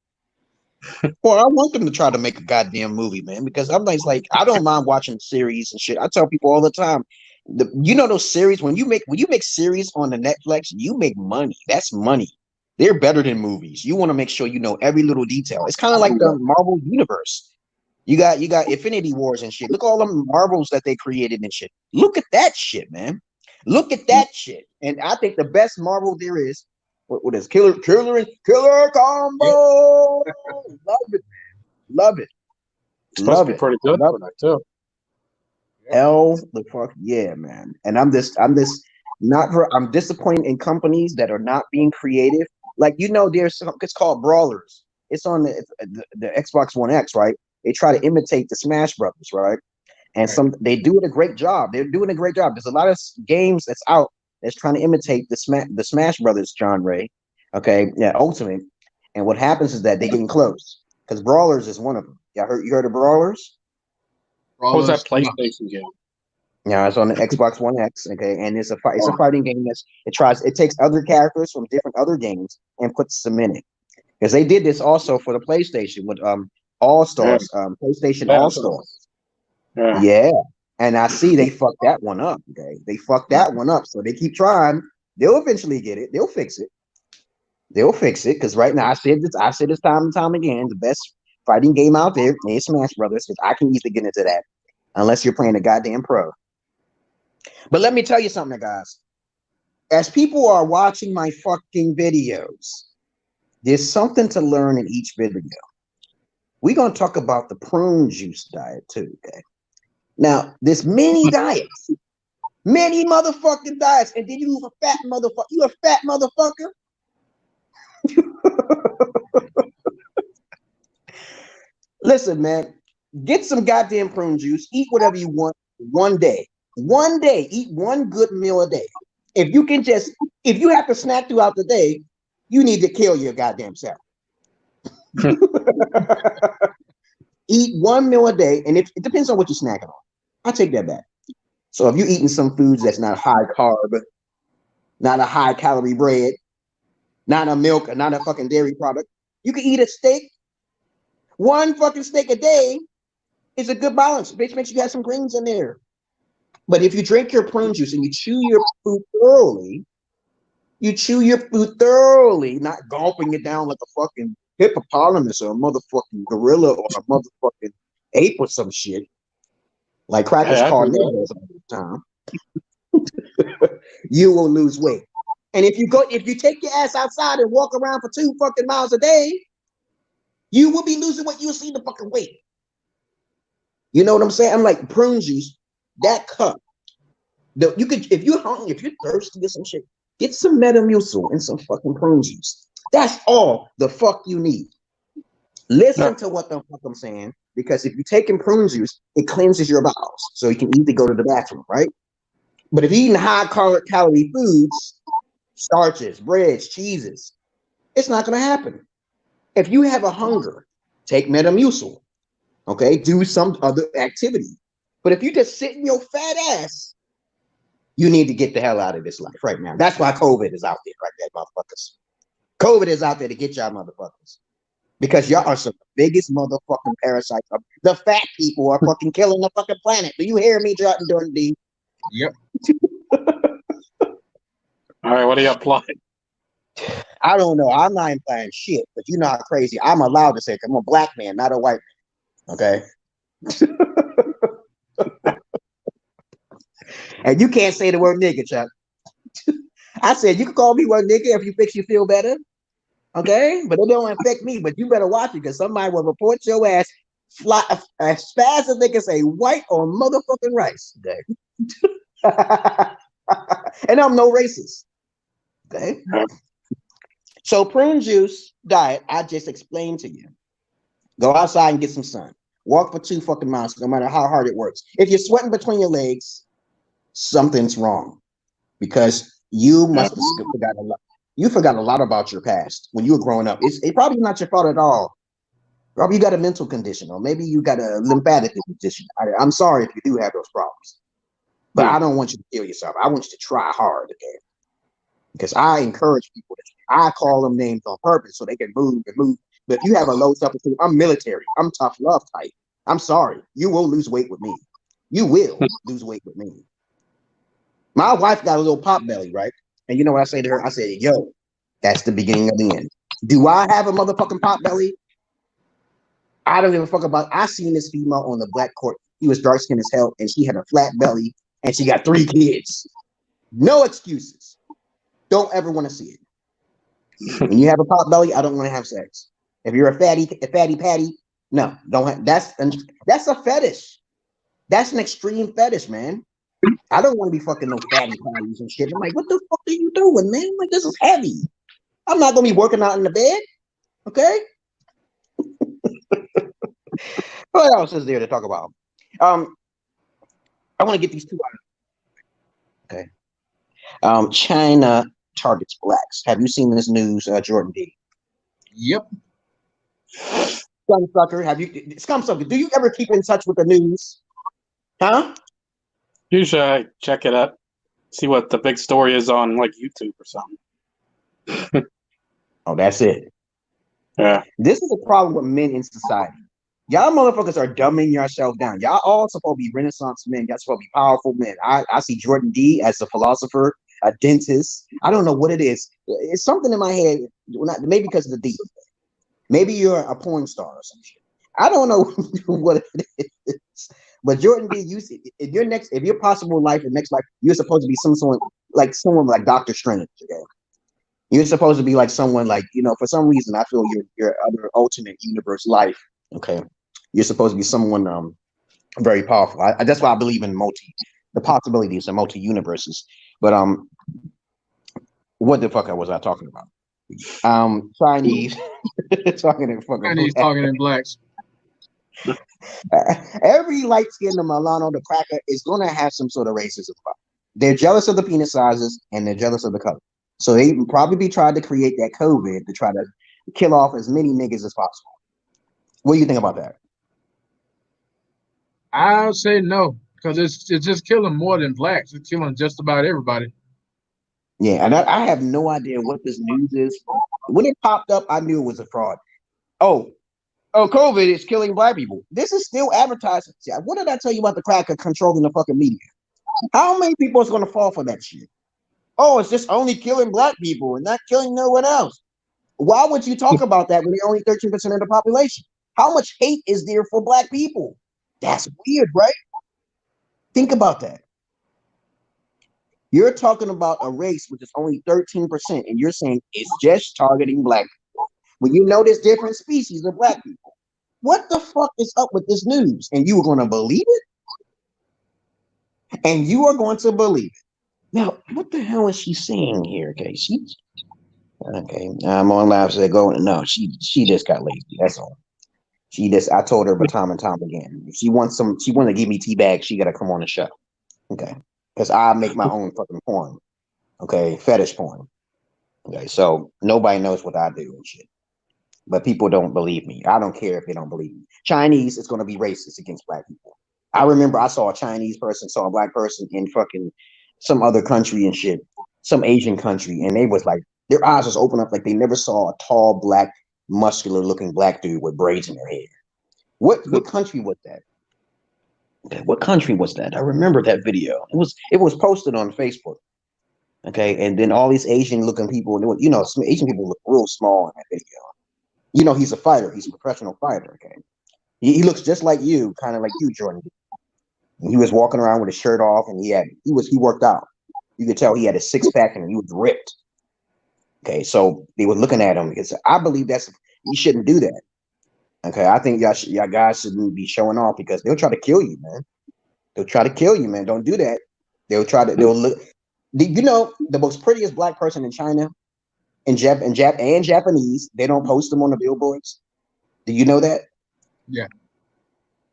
Well, I want them to try to make a goddamn movie, man, because I'm like, I don't mind watching series and shit. I tell people all the time, those series, when you make series on the Netflix, you make money. That's money. They're better than movies. You want to make sure you know every little detail. It's kind of like the Marvel universe. You got Infinity Wars and shit. Look at all the Marvels that they created and shit. Look at that shit, man. Look at that shit. And I think the best Marvel there is, what is Killer Combo? Love it, man. Love it. It's supposed to be pretty good for that too. Hell the fuck yeah, man. And I'm disappointed in companies that are not being creative. Like it's called Brawlers. It's on the Xbox One X, right? They try to imitate the Smash Brothers, right? And they do it a great job. They're doing a great job. There's a lot of games that's out that's trying to imitate the Smash Brothers genre, okay? Yeah, Ultimate. And what happens is that they getting close because Brawlers is one of them. You heard of Brawlers? What was that PlayStation game? Yeah, it's on the Xbox One X, okay, and it's a fighting game it takes other characters from different other games and puts them in it. Because they did this also for the PlayStation with All Stars, PlayStation All Stars. Yeah, And I see they fucked that one up. Okay, they fucked that one up. So they keep trying. They'll eventually get it. They'll fix it. They'll fix it. Because right now, I said this time and time again. The best fighting game out there is Smash Brothers. Because I can easily get into that, unless you're playing a goddamn pro. But let me tell you something, guys. As people are watching my fucking videos, there's something to learn in each video. We're gonna talk about the prune juice diet too. Okay. Now, there's many diets. Many motherfucking diets, and then you a fat motherfucker. You a fat motherfucker. Listen, man, get some goddamn prune juice. Eat whatever you want. One day, eat one good meal a day. If you have to snack throughout the day, you need to kill your goddamn self. Eat one meal a day, and it depends on what you're snacking on. I take that back. So if you're eating some foods that's not high carb, not a high calorie bread, not a milk, not a fucking dairy product, you can eat a steak. One fucking steak a day is a good balance. Bitch, make sure you have some greens in there. But if you drink your prune juice and you chew your food thoroughly, not gulping it down like a fucking hippopotamus or a motherfucking gorilla or a motherfucking ape or some shit. Like crackers call niggas all the time. You will lose weight. And if you take your ass outside and walk around for 2 fucking miles a day, you will be losing weight. You'll see the fucking weight. You know what I'm saying? I'm like prune juice, that cup. You could, if you're hungry, if you're thirsty or some shit, get some Metamucil and some fucking prune juice. That's all the fuck you need. Listen to what the fuck I'm saying, because if you're taking prune juice, it cleanses your bowels, so you can easily go to the bathroom, right? But if you're eating high calorie foods, starches, breads, cheeses, it's not going to happen. If you have a hunger, take Metamucil, okay? Do some other activity. But if you just sit in your fat ass, you need to get the hell out of this life right now. That's why COVID is out there right there, motherfuckers. COVID is out there to get y'all motherfuckers. Because y'all are some biggest motherfucking parasites. The fat people are fucking killing the fucking planet. Do you hear me, Jordan Dundee? Yep. All right, what are you applying? I don't know. I'm not implying shit, but you know how crazy. I'm allowed to say, I'm a black man, not a white man. Okay? And you can't say the word nigga, Chuck. I said, you can call me one nigga if you fix you feel better. Okay? But it don't affect me. But you better watch it, because somebody will report your ass fly as fast as they can say white or motherfucking rice. Okay? And I'm no racist. Okay? So prune juice diet, I just explained to you. Go outside and get some sun. Walk for 2 fucking miles, no matter how hard it works. If you're sweating between your legs, something's wrong, because you must have forgot a lot. You forgot a lot about your past when you were growing up. It's probably not your fault at all. Probably you got a mental condition, or maybe you got a lymphatic condition. I'm sorry if you do have those problems, but I don't want you to kill yourself. I want you to try hard, okay? Because I encourage people to. I call them names on purpose so they can move and move. But if you have a low self-esteem, I'm military. I'm tough love type. I'm sorry. You will lose weight with me. You will lose weight with me. My wife got a little pot belly, right? And you know what I say to her? I said, yo, that's the beginning of the end. Do I have a motherfucking pot belly? I don't give a fuck about. I seen this female on the black court. She was dark skinned as hell, and she had a flat belly, and she got 3 kids. No excuses. Don't ever want to see it. When you have a pot belly, I don't want to have sex. If you're a fatty patty, no, don't have. That's a fetish. That's an extreme fetish, man. I don't want to be fucking no fatty patties and shit. I'm like, what the fuck are you doing, man? Like, this is heavy. I'm not gonna be working out in the bed, okay? What else is there to talk about? I want to get these 2 out. Okay. China targets blacks. Have you seen this news, Jordan D? Yep. Scumsucker, do you ever keep in touch with the news? Huh? Usually I check it out, see what the big story is on like YouTube or something. Oh, that's it. Yeah. This is a problem with men in society. Y'all motherfuckers are dumbing yourself down. Y'all all supposed to be Renaissance men. Y'all supposed to be powerful men. I see Jordan D as a philosopher, a dentist. I don't know what it is. It's something in my head. Maybe because of the D. Maybe you're a porn star or some shit. I don't know what it is. But Jordan D, you see, if your possible life and next life, you're supposed to be someone like Doctor Strange. Okay, you're supposed to be like someone like, for some reason I feel your other alternate universe life. Okay, you're supposed to be someone very powerful. That's why I believe in the possibilities of multi universes. But what the fuck was I talking about? Chinese talking in fucking Chinese talking in blacks. Every light-skinned Milano, the cracker, is going to have some sort of racism about it. They're jealous of the penis sizes and they're jealous of the color. So they probably tried to create that COVID to try to kill off as many niggas as possible. What do you think about that? I'll say no, because it's just killing more than blacks. It's killing just about everybody. Yeah, and I have no idea what this news is. When it popped up, I knew it was a fraud. Oh, COVID is killing black people. This is still advertising. See, what did I tell you about the cracker controlling the fucking media? How many people is going to fall for that shit? Oh, it's just only killing black people and not killing no one else. Why would you talk about that when they're only 13% of the population? How much hate is there for black people? That's weird, right? Think about that. You're talking about a race which is only 13%, and you're saying it's just targeting black people. When you know there's different species of black people. What the fuck is up with this news? And you are going to believe it? And you are going to believe it. Now, what the hell is she saying here? Okay, I'm on live. So go. No, she just got lazy. That's all. I told her time and time again. If she want to give me tea bags, she got to come on the show. Okay, because I make my own fucking porn. Okay, fetish porn. Okay, so nobody knows what I do and shit. But people don't believe me. I don't care if they don't believe me. Chinese is going to be racist against black people. I remember I saw a Chinese person saw a black person in fucking some other country and shit, some Asian country, and they was like, their eyes was open up like they never saw a tall, black, muscular looking black dude with braids in their hair. What country was that? Okay, what country was that? I remember that video. It was posted on Facebook. Okay, and then all these Asian looking people, some Asian people look real small in that video. He's a fighter. He's a professional fighter. Okay, he looks just like you, kind of like you, Jordan. And he was walking around with his shirt off, and he worked out. You could tell he had a six-pack and he was ripped. Okay, so they were looking at him because I believe you shouldn't do that. Okay, I think y'all guys shouldn't be showing off because they'll try to kill you, man. They'll try to kill you, man. Don't do that. They'll look. The most prettiest black person in China, and Japanese, they don't post them on the billboards. Do you know that? Yeah.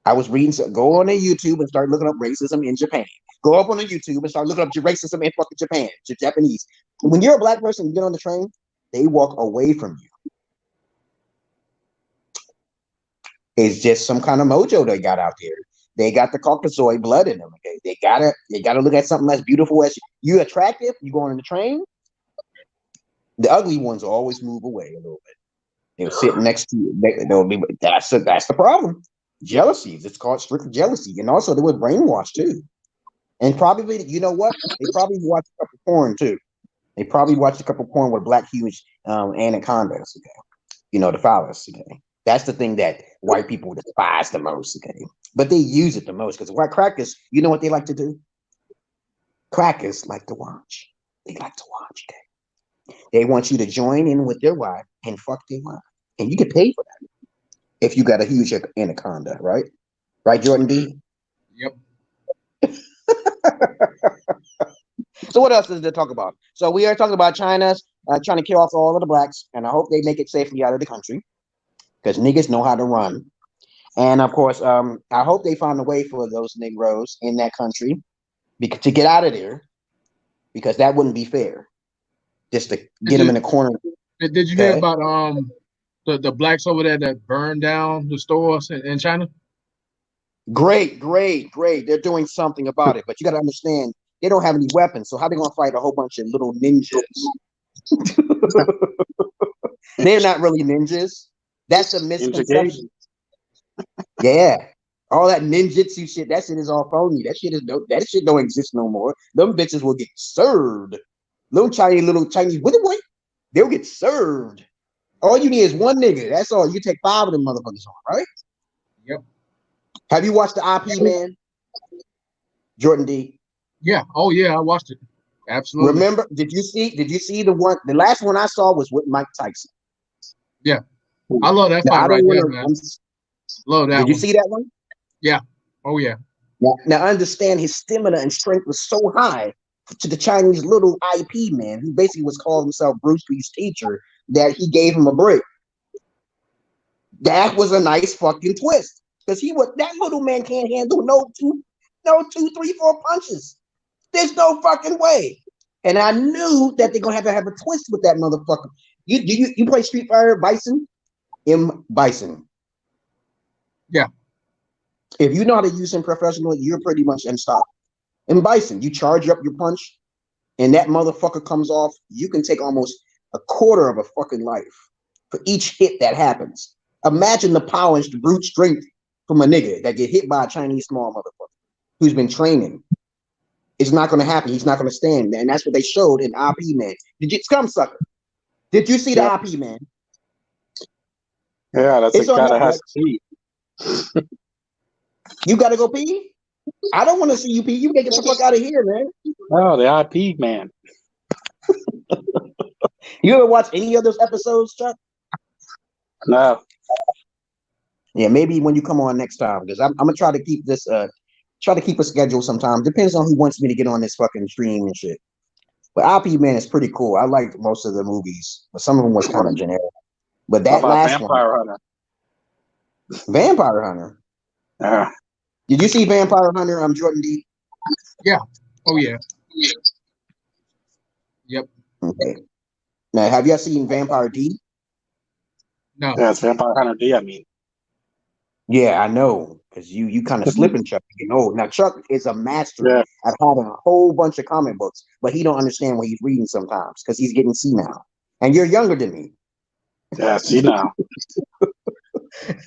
I was reading. Go on their YouTube and start looking up racism in Japan. Go up on the YouTube and start looking up racism in fucking Japan, Japanese. When you're a black person, you get on the train, they walk away from you. It's just some kind of mojo they got out there. They got the Caucasoid blood in them. Okay, they gotta look at something as beautiful as you attractive. You go on the train. The ugly ones will always move away a little bit. They'll sit next to you. That's the problem. Jealousy. It's called strict jealousy, and also they were brainwashed too. And probably, you know what? They probably watched a couple porn too. They probably watched a couple porn with black huge anacondas. Okay, the phallus. Okay, that's the thing that white people despise the most. Okay, but they use it the most because white crackers. You know what they like to do? Crackers like to watch. They like to watch. Okay, they want you to join in with their wife and fuck their wife, and you get paid for that if you got a huge anaconda, right? Right, Jordan D. Yep. So what else is there to talk about? So we are talking about China's trying to kill off all of the blacks, and I hope they make it safely out of the country because niggas know how to run. And of course, I hope they find a way for those Negroes in that country to get out of there because that wouldn't be fair. Just to get them in a corner. Did you hear about the blacks over there that burned down the stores in China? Great. They're doing something about it, but you got to understand they don't have any weapons. So how they gonna fight a whole bunch of little ninjas? They're not really ninjas. That's a misconception. Yeah. All that ninjutsu shit, that shit is all phony. That shit don't exist no more. Them bitches will get served. Little Chinese with boy, they'll get served. All you need is one nigga. That's all. You take 5 of them motherfuckers on, right? Yep. Have you watched the IP Man? Jordan D. Yeah. Oh yeah, I watched it. Absolutely. Remember, did you see the last one I saw was with Mike Tyson. Yeah. I love that Now, fight I right don't there, want man. Love that Did you one. see that one? Yeah. Oh yeah. Now understand his stamina and strength was so high to the Chinese little IP man, who basically was calling himself Bruce Lee's teacher, that he gave him a break. That was a nice fucking twist. Because that little man can't handle no 2, 3, 4 punches. There's no fucking way. And I knew that they're gonna have to have a twist with that motherfucker. You play Street Fighter Bison? M Bison. Yeah. If you know how to use him professionally, you're pretty much unstoppable. In Bison, you charge up your punch, and that motherfucker comes off. You can take almost a quarter of a fucking life for each hit that happens. Imagine the power and the brute strength from a nigga that get hit by a Chinese small motherfucker who's been training. It's not going to happen. He's not going to stand, and that's what they showed in IP Man. Did you scum sucker? Did you see the IP Man? Yeah, that's It's a on guy that has Netflix. to pee. You got to go pee. I don't want to see you pee. You get the fuck out of here, man. Oh, the IP Man. You ever watch any of those episodes, Chuck? No. Yeah, maybe when you come on next time, because I'm gonna try to keep this try to keep a schedule sometime. Depends on who wants me to get on this fucking stream and shit. But IP Man is pretty cool. I liked most of the movies, but some of them was kind of generic. But How that about last Vampire Hunter? Vampire Hunter. Yeah. Did you see Vampire Hunter? I'm Jordan D. Yeah. Oh yeah. Yep. Okay. Now, have y'all seen Vampire D? No. Yeah, it's Vampire Hunter D, I mean. Yeah, I know, because you kind of slipping, Chuck. You know, now Chuck is a master Yeah. at having a whole bunch of comic books, but he don't understand what he's reading sometimes because he's getting senile. And you're younger than me. Yeah, see now.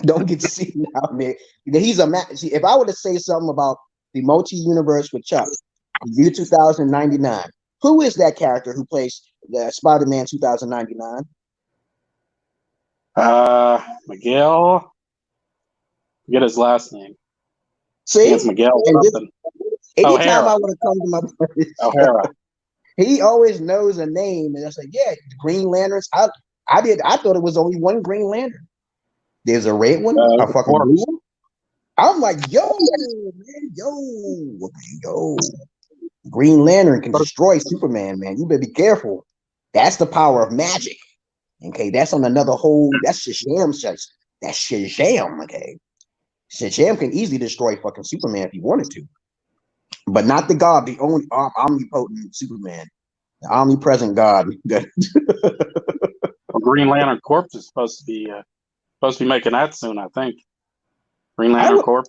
Don't get senile, man. He's a see, if I were to say something about the multi-universe with Chuck, the year 2099, who is that character who plays the Spider-Man 2099? Miguel. Forget his last name. See? It's Miguel And something. anytime O'Hara. I would have come to my brother's O'Hara. he always knows a name, and I say, yeah, the Green Lanterns. I thought it was only one Green Lantern. There's a red one, a fucking blue one. I'm like, yo, man, yo. Green Lantern can destroy Superman, man. You better be careful. That's the power of magic. Okay, that's on another whole. That's Shazam. That's Shazam. Okay, Shazam can easily destroy fucking Superman if he wanted to, but not the God, the only omnipotent Superman, the omnipresent God. Green Lantern Corps is supposed to be making that soon, I think. Green Lantern Corps.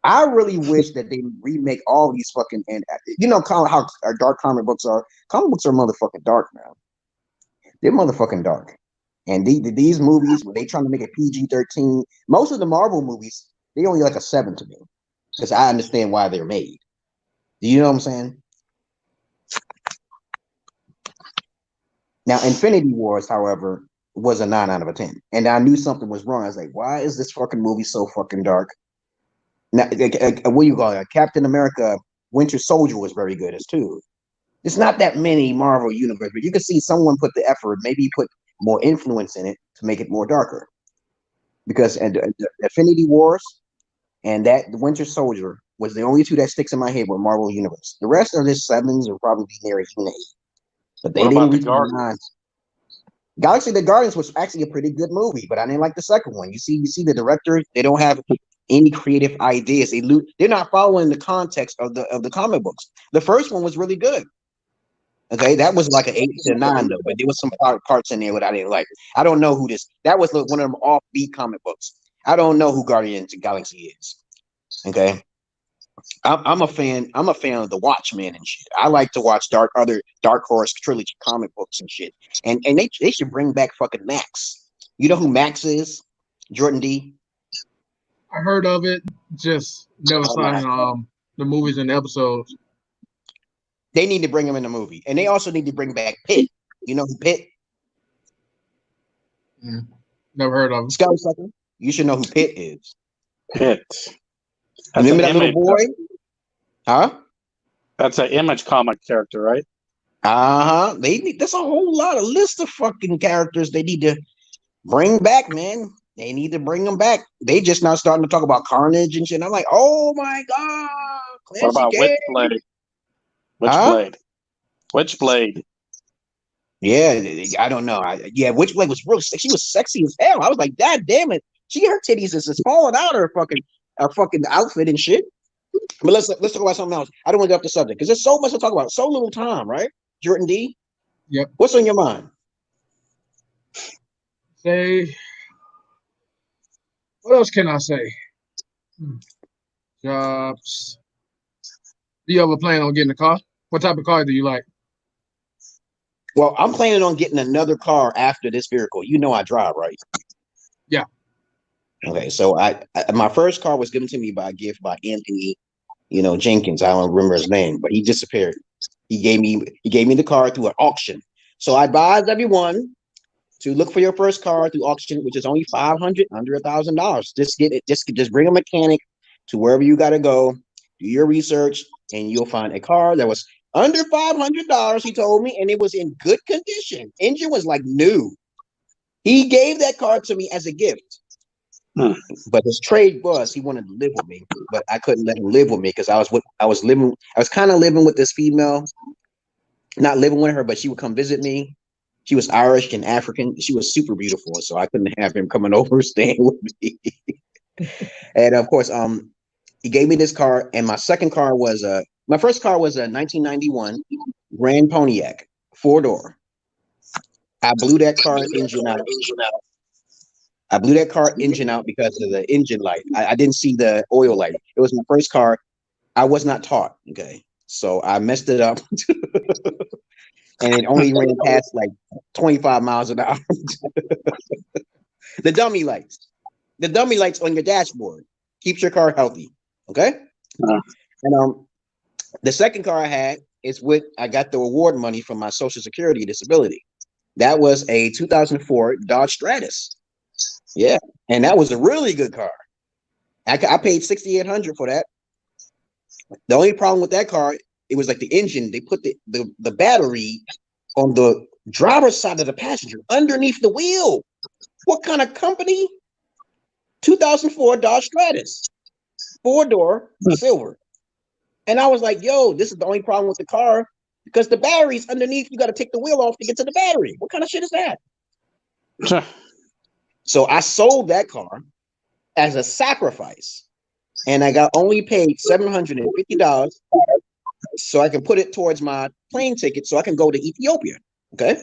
I really wish that they remake all these fucking, and you know how our dark comic books are. Comic books are motherfucking dark now. They're motherfucking dark. And these movies, when they trying to make it PG-13, most of the Marvel movies, they only like a 7 to me. Because I understand why they're made. Do you know what I'm saying? Now, Infinity Wars, however, was a 9 out of a 10. And I knew something was wrong. I was like, why is this fucking movie so fucking dark? Now, what do you call it? Captain America Winter Soldier was very good as too. There's not that many Marvel universe, but you can see someone put the effort, maybe put more influence in it to make it more darker. Because the Infinity Wars and the Winter Soldier was the only two that sticks in my head with Marvel Universe. The rest of the 7s will probably be near even 8. But they didn't reach the 9. Galaxy of the Guardians was actually a pretty good movie, but I didn't like the second one. You see the director, they don't have any creative ideas. They're not following the context of the comic books. The first one was really good. Okay, that was like an 8 to 9 though, but there was some parts in there that I didn't like. I don't know who this. That was one of them offbeat comic books. I don't know who Guardians of the Galaxy is. Okay, I'm a fan. I'm a fan of the Watchmen and shit. I like to watch other Dark Horse trilogy comic books and shit. And they should bring back fucking Max. You know who Max is? Jordan D. I heard of it, just never saw it in the movies and the episodes. They need to bring him in the movie, and they also need to bring back Pitt. You know who Pitt? Never heard of him. Scout Sucker. You should know who Pitt is. Pitt. Remember that little boy? Huh? That's an Image comic character, right? They need. There's a whole lot of list of fucking characters they need to bring back, man. They need to bring them back. They just now starting to talk about Carnage and shit. I'm like, oh my god. What about Witchblade? Witchblade. Witchblade. Yeah, I don't know. Witchblade was real sexy. She was sexy as hell. I was like, God damn it. Her titties is just falling out of her fucking outfit and shit. But let's talk about something else. I don't want to get off the subject because there's so much to talk about. So little time, right? Jordan D. Yep. What's on your mind? Say, what else can I say? Jobs. Do you ever plan on getting a car? What type of car do you like? Well, I'm planning on getting another car after this vehicle. You know I drive, right? Yeah. Okay, so I my first car was given to me by a gift by Anthony, Jenkins. I don't remember his name, but he disappeared. He gave me the car through an auction. So I advise everyone to look for your first car through auction, which is only $500, under $1,000. Just get it. Just bring a mechanic to wherever you got to go. Do your research, and you'll find a car that was under $500. He told me, and it was in good condition. Engine was like new. He gave that car to me as a gift. But his trade was he wanted to live with me, but I couldn't let him live with me because I was kind of living with this female, not living with her, but she would come visit me. She was Irish and African. She was super beautiful, so I couldn't have him coming over staying with me. And of course, he gave me this car, and my second car was my first car was a 1991 Grand Pontiac 4-door. I blew that car engine out. I blew that car engine out because of the engine light. I didn't see the oil light. It was my first car. I was not taught. Okay. So I messed it up. And it only ran past like 25 miles an hour. The dummy lights. The dummy lights on your dashboard keeps your car healthy. Okay. And the second car I had is I got the award money from my Social Security disability. That was a 2004 Dodge Stratus. Yeah, and that was a really good car. I paid $6,800 for that. The only problem with that car, it was like the engine. They put the battery on the driver's side of the passenger underneath the wheel. What kind of company? 2004 Dodge Stratus, 4-door, silver. And I was like, yo, this is the only problem with the car because the battery's underneath. You got to take the wheel off to get to the battery. What kind of shit is that? So I sold that car as a sacrifice, and I got only paid $750 so I can put it towards my plane ticket so I can go to Ethiopia. Okay.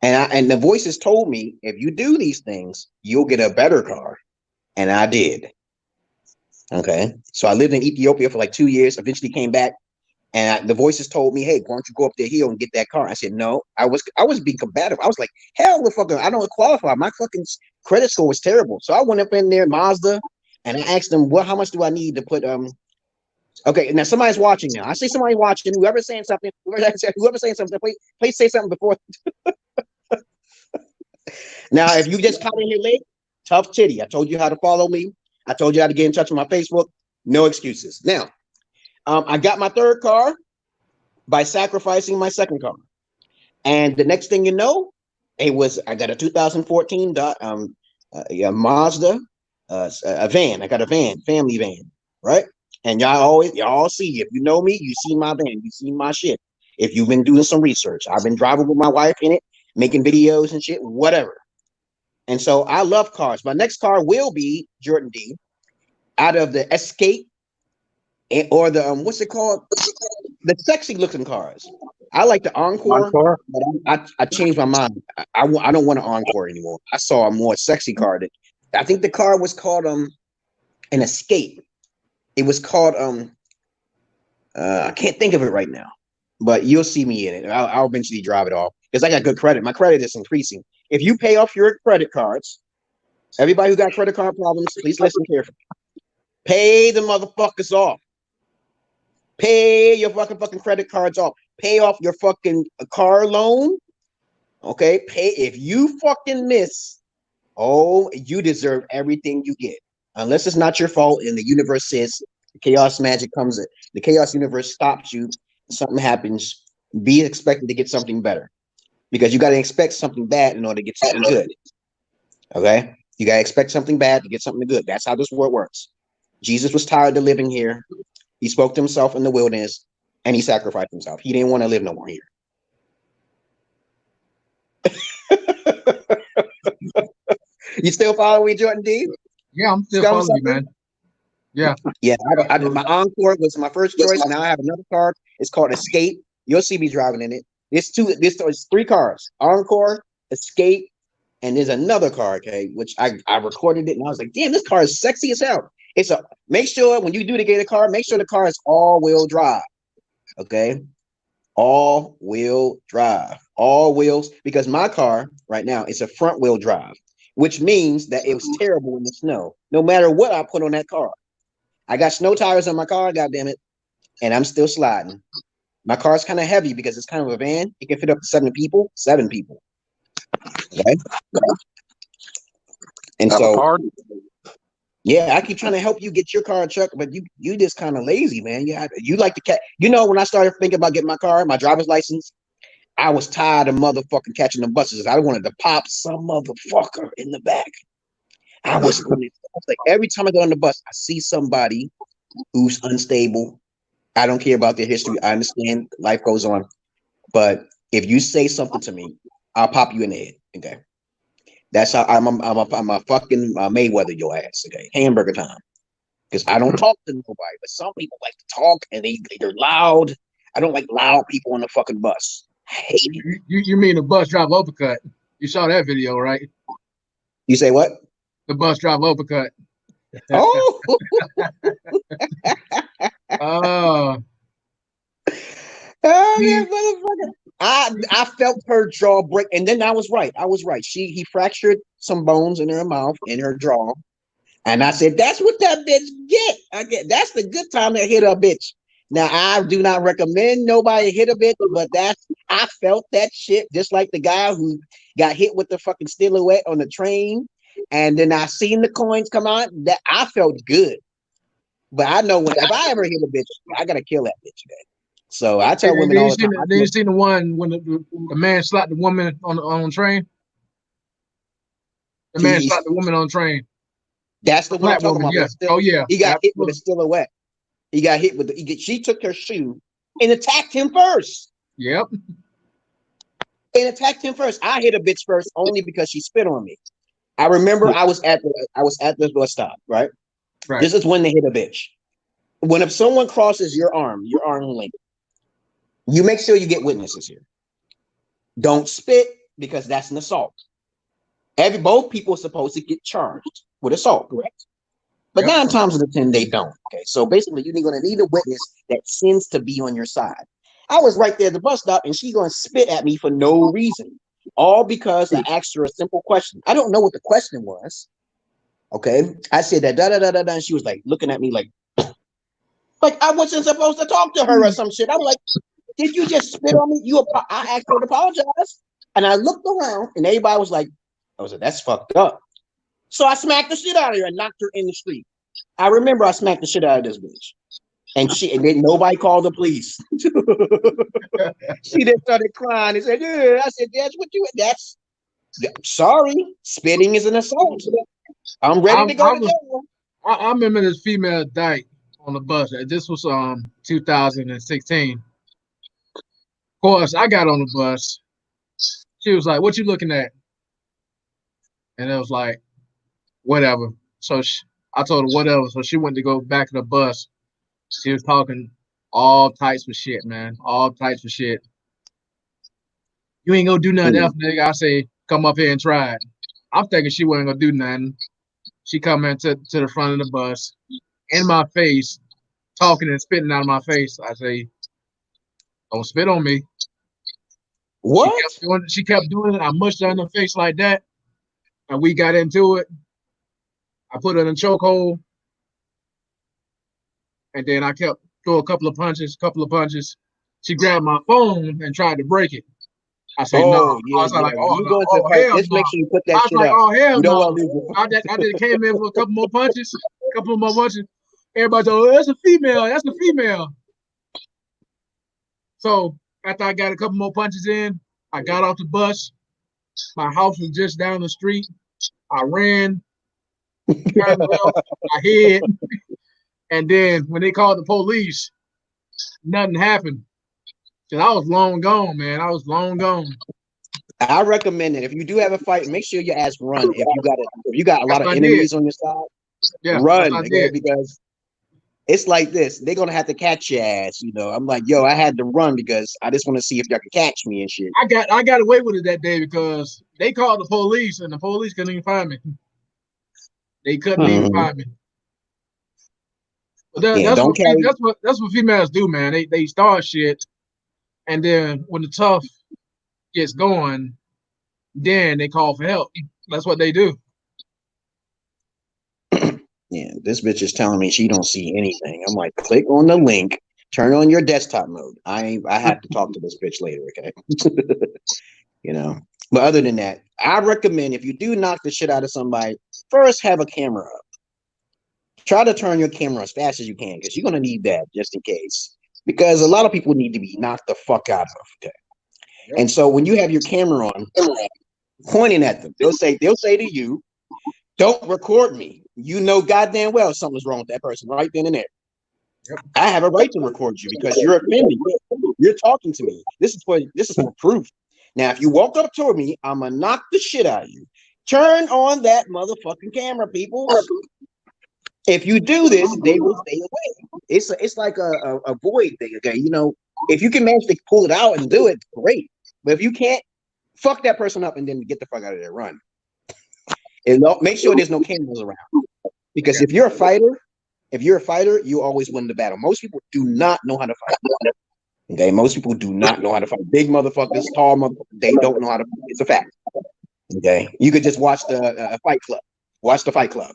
And the voices told me, if you do these things, you'll get a better car. And I did. Okay. So I lived in Ethiopia for like 2 years, eventually came back. And the voices told me, hey, why don't you go up the hill and get that car? I said, no, I was being combative. I was like, hell the fuck, I don't qualify. My fucking credit score was terrible. So I went up in there, Mazda, and I asked them, how much do I need to put, okay, now somebody's watching now. I see somebody watching, whoever's saying something, please say something before. Now, if you just come in here late, tough titty. I told you how to follow me. I told you how to get in touch with my Facebook. No excuses. Now, I got my third car by sacrificing my second car. And the next thing you know, I got a 2014 Mazda, a van. I got a van, family van, right? And y'all see, if you know me, you see my van, you see my shit. If you've been doing some research, I've been driving with my wife in it, making videos and shit, whatever. And so I love cars. My next car will be Jordan D out of the Escape or the what's it called? The sexy looking cars. I like the Encore. But I changed my mind. I don't want an Encore anymore. I saw a more sexy car. I think the car was called an Escape. It was called I can't think of it right now, but you'll see me in it. I'll eventually drive it off because I got good credit. My credit is increasing. If you pay off your credit cards, everybody who got credit card problems, please listen carefully. Pay the motherfuckers off. Pay your fucking credit cards off. Pay off your fucking car loan. Okay, pay if you fucking miss. Oh, you deserve everything you get, unless it's not your fault. And the universe says the chaos magic comes in. The chaos universe stops you. Something happens. Be expected to get something better, because you got to expect something bad in order to get something good. Okay, you got to expect something bad to get something good. That's how this world works. Jesus was tired of living here. He spoke to himself in the wilderness, and he sacrificed himself. He didn't want to live no more here. You still follow me, Jordan D? Yeah, I'm still following you, man. Yeah. Yeah, I did. My Encore was my first choice. Now I have another car. It's called Escape. You'll see me driving in it. It's three cars: Encore, Escape, and there's another car. Okay, which I recorded it, and I was like, damn, this car is sexy as hell. Make sure when you do to get a car, make sure the car is all-wheel drive. Okay, all-wheel drive, all wheels, because my car right now is a front-wheel drive, which means that it was terrible in the snow. No matter what I put on that car, I got snow tires on my car, goddamn it, and I'm still sliding. My car is kind of heavy because it's kind of a van. It can fit up to 7 people. Okay, and so. Yeah, I keep trying to help you get your car, Chuck, but you just kind of lazy, man. You like to catch. You know, when I started thinking about getting my car, my driver's license, I was tired of motherfucking catching the buses. I wanted to pop some motherfucker in the back. I was like, every time I get on the bus, I see somebody who's unstable. I don't care about their history. I understand life goes on, but if you say something to me, I'll pop you in the head. Okay. That's how I'm a fucking Mayweather your ass, okay? Hamburger time. Because I don't talk to nobody, but some people like to talk and they're loud. I don't like loud people on the fucking bus. I hate it. You mean the bus drive uppercut? You saw that video, right? You say what? The bus drive uppercut. Oh. Oh. Oh yeah, motherfucker. I felt her jaw break, and then I was right. He fractured some bones in her mouth, in her jaw, and I said, "That's what that bitch get. That's the good time to hit a bitch." Now I do not recommend nobody hit a bitch, but I felt that shit just like the guy who got hit with the fucking silhouette on the train, and then I seen the coins come out. That I felt good, but I know if I ever hit a bitch, I gotta kill that bitch, man. So I tell women all the time. Then you seen the one when the man slapped the woman on the train? The man slapped the woman on the train. That's the one I'm talking about. Yeah. He got hit with a silhouette. He got hit with she took her shoe and attacked him first. Yep. And attacked him first. I hit a bitch first only because she spit on me. I remember I was at the bus stop, right? Right. This is when they hit a bitch. If someone crosses your arm length, you make sure you get witnesses here. Don't spit, because that's an assault. Both people are supposed to get charged with assault, correct? But 9 times out of 10, they don't. Okay, so basically, you're going to need a witness that sins to be on your side. I was right there at the bus stop, and she's going to spit at me for no reason, all because I asked her a simple question. I don't know what the question was. Okay, I said that and she was like looking at me like I wasn't supposed to talk to her or some shit. I'm like, did you just spit on me? I asked her to apologize, and I looked around, and everybody was like, I was like, that's fucked up. So I smacked the shit out of her and knocked her in the street. I remember I smacked the shit out of this bitch, and then nobody called the police. She then started crying and said, "Yeah." I said, "That's what you. That's sorry. Spitting is an assault. I'm ready to go to jail." I remember this female died on the bus. This was 2016. Of course, I got on the bus. She was like, "What you looking at?" And it was like, "Whatever." So I told her whatever. So she went to go back to the bus. She was talking all types of shit, man. All types of shit. You ain't gonna do nothing else, nigga. I say, come up here and try it. I'm thinking she wasn't gonna do nothing. She come into the front of the bus, in my face, talking and spitting out of my face. I say, don't spit on me. What? She kept doing it. I mushed her in the face like that, and we got into it. I put her in a chokehold. And then I kept throw a couple of punches. She grabbed my phone and tried to break it. I said, no. Oh, yeah, I was like, When you go into a fight, hell just no. make sure you put I that was shit like, up. oh, hell You don't no. want to lose it. I just came in for a couple more punches. Everybody said, oh, that's a female. So after I got a couple more punches in, I got off the bus. My house was just down the street. I ran, turned left, I hid. And then when they called the police, nothing happened. Cause I was long gone, man. I was long gone. I recommend it. If you do have a fight, make sure your ass run. If you got a lot of enemies on your side, run, okay? Because it's like this. They're gonna have to catch your ass, you know. I'm like, yo, I had to run because I just want to see if y'all can catch me and shit. I got away with it that day because they called the police and the police couldn't even find me. They couldn't even find me. But that's what females do, man. They start shit, and then when the tough gets going, then they call for help. That's what they do. Yeah, this bitch is telling me she don't see anything. I'm like, click on the link, turn on your desktop mode. I have to talk to this bitch later, okay? You know. But other than that, I recommend if you do knock the shit out of somebody, first have a camera up. Try to turn your camera as fast as you can because you're gonna need that just in case. Because a lot of people need to be knocked the fuck out of. Okay? Yep. And so when you have your camera on, pointing at them, they'll say to you, don't record me. You know goddamn well something's wrong with that person right then and there. Yep. I have a right to record you because you're offending me. You're talking to me. This is for proof. Now, if you walk up to me, I'm gonna knock the shit out of you. Turn on that motherfucking camera, people. If you do this, they will stay away. It's like a void thing, okay? You know, if you can manage to pull it out and do it, great. But if you can't, fuck that person up and then get the fuck out of there, run. And make sure there's no cameras around. Because if you're a fighter, you always win the battle. Most people do not know how to fight. Okay, most people do not know how to fight. Big motherfuckers, tall motherfuckers, they don't know how to fight. It's a fact. Okay, you could just watch the Fight Club. Watch the Fight Club.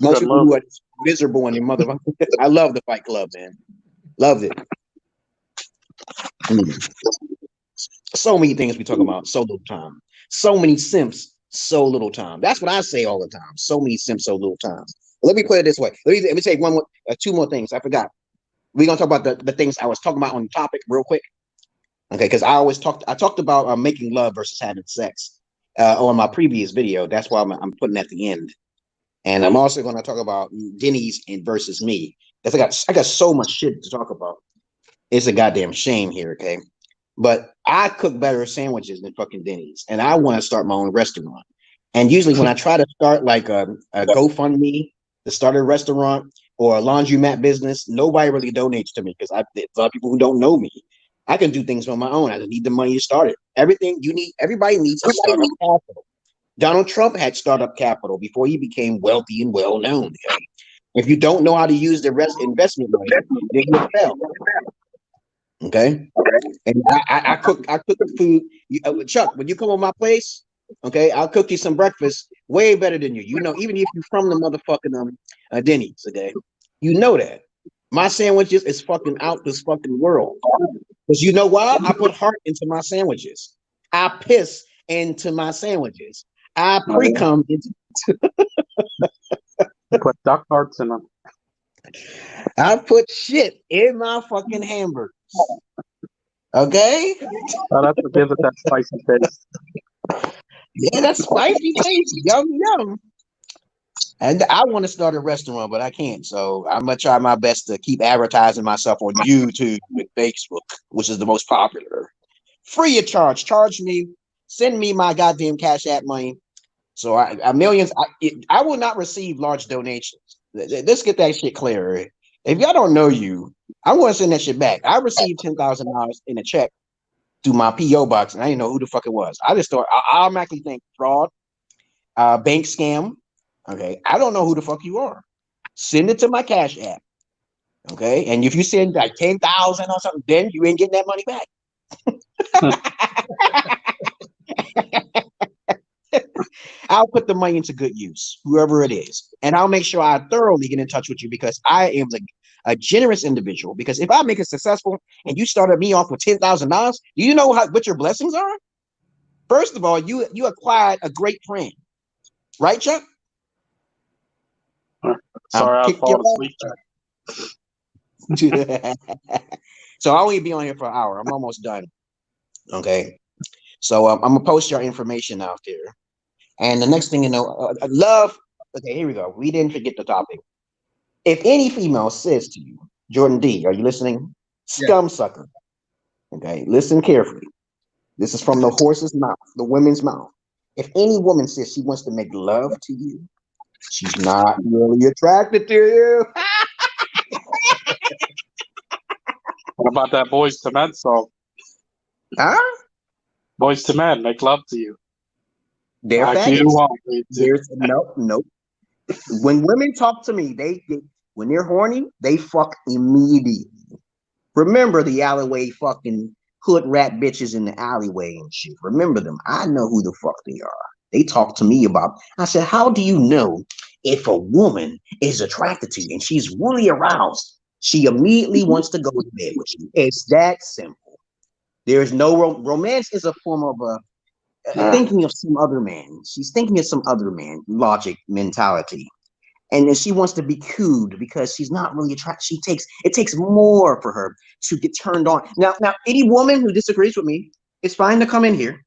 Most people who are miserable in their motherfucker. I love the Fight Club, man. Loved it. So many things we talk about, so little time. So many simps, so little time. That's what I say all the time. So many simps, so little time. Let me put it this way. Let me say two more things. I forgot. We're gonna talk about the things I was talking about on the topic real quick. Okay, because I talked about making love versus having sex on my previous video. That's why I'm putting at the end. And I'm also going to talk about Denny's versus me. Because I got so much shit to talk about. It's a goddamn shame here, okay? But I cook better sandwiches than fucking Denny's. And I want to start my own restaurant. And usually when I try to start like a GoFundMe to start a restaurant or a laundromat business, nobody really donates to me because a lot of people who don't know me. I can do things on my own. I just need the money to start it. Everybody needs a startup capital. Donald Trump had startup capital before he became wealthy and well known. Okay? If you don't know how to use the investment money, then you fail. Okay, and I cook the food. Chuck, when you come on my place, okay, I'll cook you some breakfast way better than you. You know, even if you're from the motherfucking Denny's, okay, you know that my sandwiches is fucking out this fucking world. Because you know why? I put heart into my sandwiches. I piss into my sandwiches. I pre-cum into put duck hearts in them. I put shit in my fucking hamburgers. Okay? Oh, that's what gives it that spicy taste. Yeah, that's spicy taste. Yum, yum. And I want to start a restaurant, but I can't. So I'm going to try my best to keep advertising myself on YouTube and Facebook, which is the most popular. Free of charge. Charge me. Send me my goddamn Cash App money. So I will not receive large donations. Let's get that shit clear. If y'all don't know you, I'm going to send that shit back. I received $10,000 in a check through my P.O. box, and I didn't know who the fuck it was. I just thought I automatically think fraud, bank scam. Okay, I don't know who the fuck you are. Send it to my Cash App. Okay, and if you send like 10,000 or something, then you ain't getting that money back. I'll put the money into good use, whoever it is. And I'll make sure I thoroughly get in touch with you because I am a generous individual. Because if I make it successful and you started me off with $10,000, do you know what your blessings are? First of all, you acquired a great friend. Right, Chuck? Sorry, I fall asleep. So I'll only be on here for an hour. I'm almost done. Okay. So I'm gonna post your information out there. And the next thing you know, love. Okay, here we go. We didn't forget the topic. If any female says to you, Jordan D, are you listening? Scum sucker. Okay, listen carefully. This is from the horse's mouth, the women's mouth. If any woman says she wants to make love to you, she's not really attracted to you. What about that Boys to Men song? Huh? Boys to Men, make love to you. They're like faggots. you want me to. Nope. When women talk to me, when they're horny, they fuck immediately. Remember the alleyway fucking hood rat bitches in the alleyway and shit. Remember them. I know who the fuck they are. They talk to me about. I said, how do you know if a woman is attracted to you and she's really aroused? She immediately wants to go to bed with you. It's that simple. There's no romance is a form of thinking of some other man. She's thinking of some other man, logic mentality. And then she wants to be cooed because she's not really attracted. It takes more for her to get turned on. Now, any woman who disagrees with me, it's fine to come in here.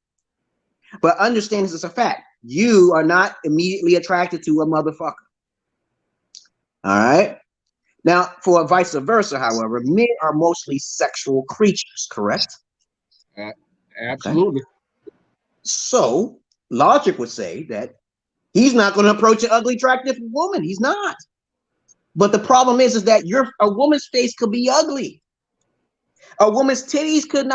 But understand this is a fact. You are not immediately attracted to a motherfucker. All right. Now, for vice versa, however, men are mostly sexual creatures, correct? Absolutely. Okay. So logic would say that he's not going to approach an ugly, attractive woman. He's not. But the problem is that a woman's face could be ugly. A woman's titties could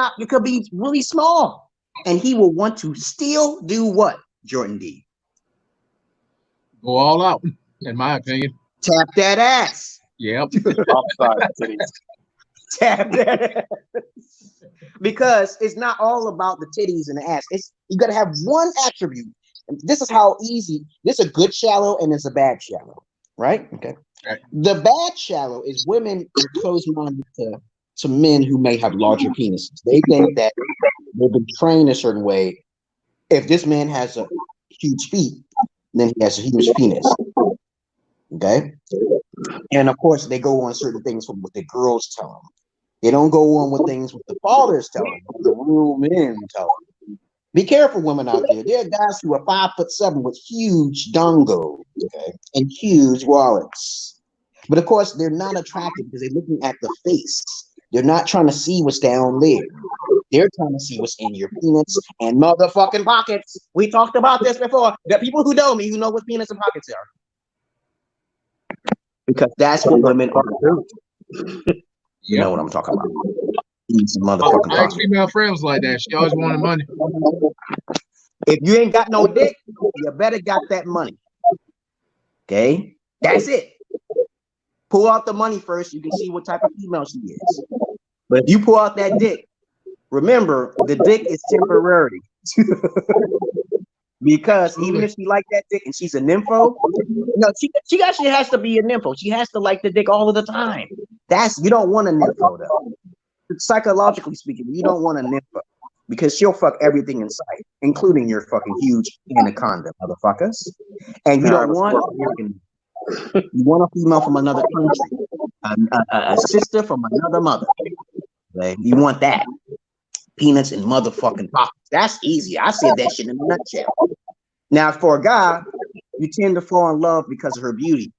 be really small. And he will want to still do what, Jordan D? Go all out, in my opinion. Tap that ass. Yep. Tap that ass. Because it's not all about the titties and the ass. You got to have one attribute. And this is how easy. This is a good shallow and it's a bad shallow, right? Okay. Right. The bad shallow is women are close-minded to men who may have larger penises. They think that they've been trained a certain way. If this man has a huge feet, then he has a huge penis. Okay. And of course, they go on certain things from what the girls tell them. They don't go on with things what the fathers tell them, what the real men tell them. Be careful, women out there. There are guys who are 5'7" with huge dongos, okay, and huge wallets. But of course, they're not attracted because they're looking at the face. They're not trying to see what's down there. They're trying to see what's in your penis and motherfucking pockets. We talked about this before. The people who know me, who know what penis and pockets are. Because that's what women are doing. You know what I'm talking about. Some motherfucking I ex-female friends like that. She always wanted money. If you ain't got no dick, you better got that money. Okay? That's it. Pull out the money first. You can see what type of female she is. But if you pull out that dick, remember, the dick is temporary. Because even if she like that dick and she's a nympho, no, she actually has to be a nympho. She has to like the dick all of the time. You don't want a nympho though. Psychologically speaking, you don't want a nympho because she'll fuck everything in sight, including your fucking huge anaconda, motherfuckers. And you don't want you want a female from another country, a sister from another mother. Okay? You want that. Peanuts and motherfucking pockets. That's easy. I said that shit in a nutshell. Now, for a guy, you tend to fall in love because of her beauty,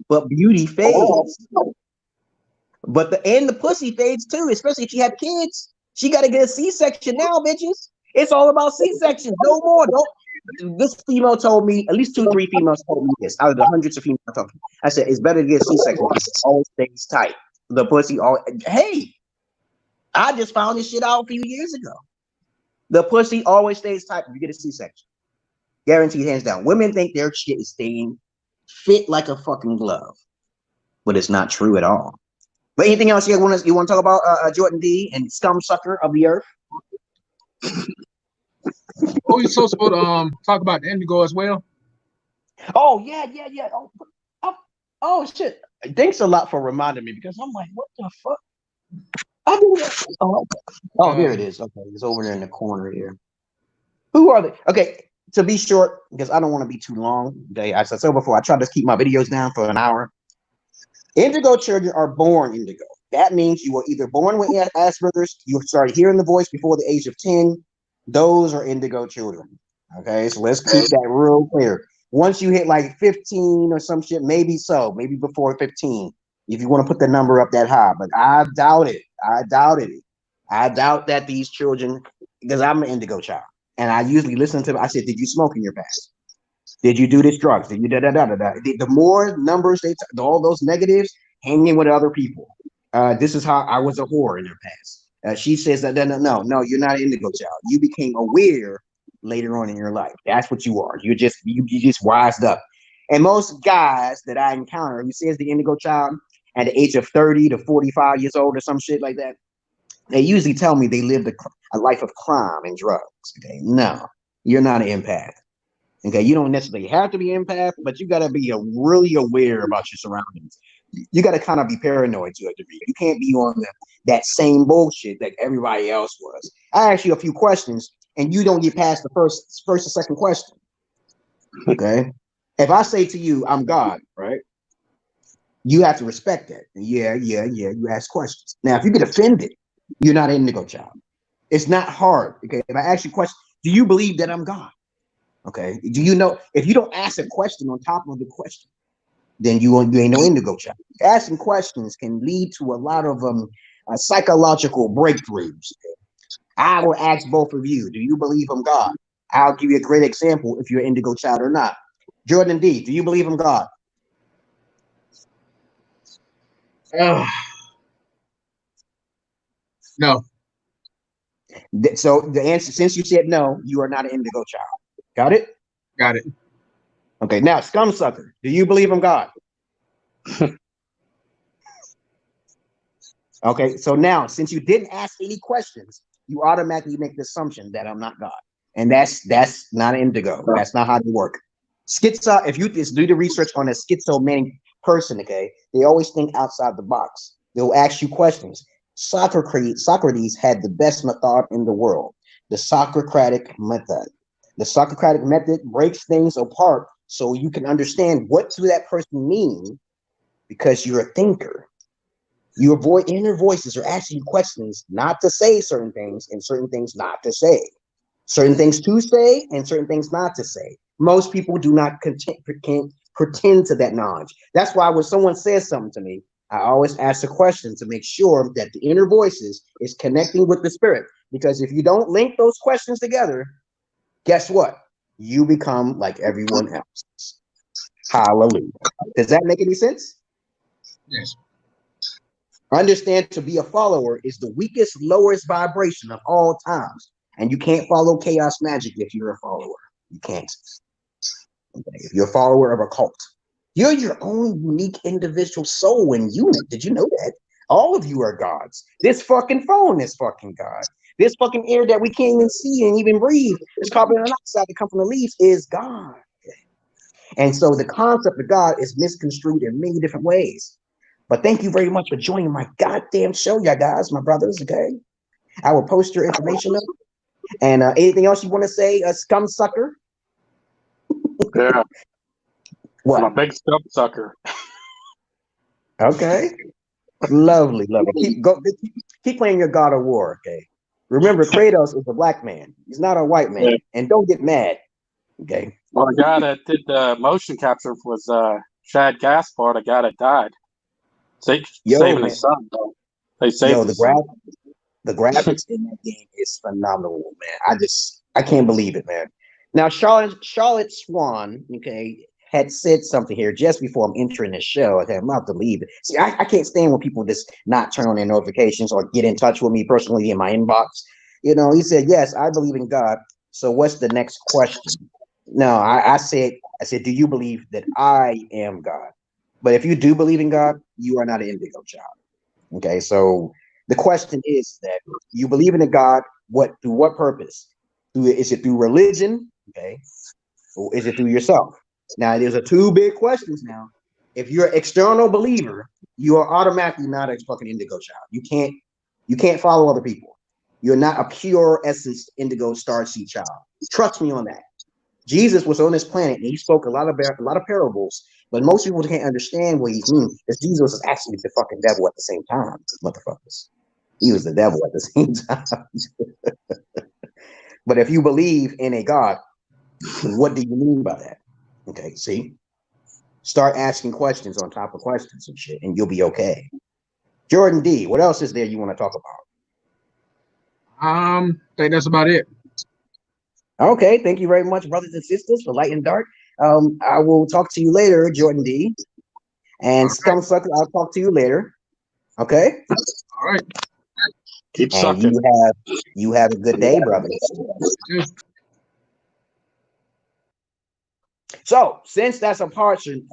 but beauty fades. But the pussy fades too, especially if she had kids. She got to get a C-section now, bitches. It's all about C-sections. No more. This female told me, at least 2-3 females told me this. Out of the hundreds of females talking, I said it's better to get a C-section because it always stays tight. The pussy always. Hey. I just found this shit out a few years ago. The pussy always stays tight if you get a C-section. Guaranteed, hands down. Women think their shit is staying fit like a fucking glove, but it's not true at all. But anything else you want to talk about, Jordan D and scum sucker of the earth? Oh, we so supposed to talk about the Indigo as well. Oh yeah, yeah, yeah. Oh shit. Thanks a lot for reminding me because I'm like, what the fuck? Oh, there it is. Okay, it's over there in the corner here. Who are they? Okay, to be short, because I don't want to be too long. Okay, as I said before, I try to keep my videos down for an hour. Indigo children are born indigo. That means you were either born with Asperger's, you started hearing the voice before the age of 10. Those are indigo children. Okay, so let's keep that real clear. Once you hit like 15 or some shit, maybe so, maybe before 15, if you want to put the number up that high, but I doubt it. I doubted it. I doubt that these children, because I'm an indigo child, and I usually listen to them. I said, did you smoke in your past? Did you do this drugs? Did you da da da da da? The more numbers all those negatives, hanging with other people. This is how I was a whore in their past. She says that no, you're not an indigo child. You became aware later on in your life. That's what you are. You just wised up. And most guys that I encounter who says the indigo child at the age of 30 to 45 years old or some shit like that, they usually tell me they lived a life of crime and drugs. Okay, no, you're not an empath. Okay, you don't necessarily have to be empath, but you got to be really aware about your surroundings. You got to kind of be paranoid to a degree. You can't be on that same bullshit that everybody else was. I ask you a few questions, and you don't get past the first or second question. Okay, if I say to you, "I'm God," right? You have to respect that. Yeah. You ask questions. Now, if you get offended, you're not an indigo child. It's not hard. Okay, if I ask you a question, do you believe that I'm God? Okay. Do you know if you don't ask a question on top of the question, then you ain't no indigo child. Asking questions can lead to a lot of psychological breakthroughs. I will ask both of you, do you believe I'm God? I'll give you a great example if you're an indigo child or not. Jordan D, do you believe I'm God? No. So the answer, since you said no, you are not an indigo child. Got it? Got it. Okay, now scum sucker, do you believe I'm God? Okay, so now since you didn't ask any questions, you automatically make the assumption that I'm not God. And that's not indigo. That's not how they work. Schizo, if you just do the research on a schizomaniac person, okay, they always think outside the box. They'll ask you questions. Socrates had the best method in the world, the Socratic method. The Socratic method breaks things apart so you can understand what do that person mean because you're a thinker. Your inner voices are asking you questions not to say certain things and certain things not to say. Certain things to say and certain things not to say. Most people do not pretend to that knowledge. That's why when someone says something to me, I always ask a question to make sure that the inner voices is connecting with the spirit. Because if you don't link those questions together, guess what? You become like everyone else. Hallelujah. Does that make any sense? Yes. Understand to be a follower is the weakest, lowest vibration of all times. And you can't follow chaos magic if you're a follower. You can't. Okay. If you're a follower of a cult, you're your own unique individual soul and unit. Did you know that? All of you are gods. This fucking phone is fucking God. This fucking air that we can't even see and even breathe, this carbon dioxide that comes from the leaves is God. And so the concept of God is misconstrued in many different ways. But thank you very much for joining my goddamn show, y'all guys, my brothers, okay? I will post your information up. And anything else you want to say, scum sucker? Yeah. What? I'm a big scum sucker. Okay. Lovely. Keep playing your God of War, okay? Remember, Kratos is a black man. He's not a white man. Yeah. And don't get mad, okay? Well, the guy that did the motion capture was Chad Gaspar, the guy that died. Saving his son, though. They saved his son. The graphics in that game is phenomenal, man. I can't believe it, man. Now, Charlotte Swan, okay, had said something here just before I'm entering the show. Okay, I'm about to leave it. See, I can't stand when people just not turn on their notifications or get in touch with me personally in my inbox. You know, he said, yes, I believe in God. So what's the next question? No, I said, do you believe that I am God? But if you do believe in God, you are not an indigo child. Okay, so the question is that you believe in a God, through what purpose? Is it through religion? Okay. Or is it through yourself? Now, there's a two big questions now. If you're an external believer, you are automatically not a fucking indigo child. You can't follow other people. You're not a pure essence indigo starseed child. Trust me on that. Jesus was on this planet and he spoke a lot of parables, but most people can't understand what he's meaning because Jesus was actually the fucking devil at the same time, motherfuckers. He was the devil at the same time. But if you believe in a God, what do you mean by that? Okay, see? Start asking questions on top of questions and shit, and you'll be okay. Jordan D, what else is there you want to talk about? I think that's about it. Okay, thank you very much, brothers and sisters, for light and dark. I will talk to you later, Jordan D. And Scum Sucker, I'll talk to you later. Okay? All right. Keep And sucking. you have a good day, brothers. So, since that's a portion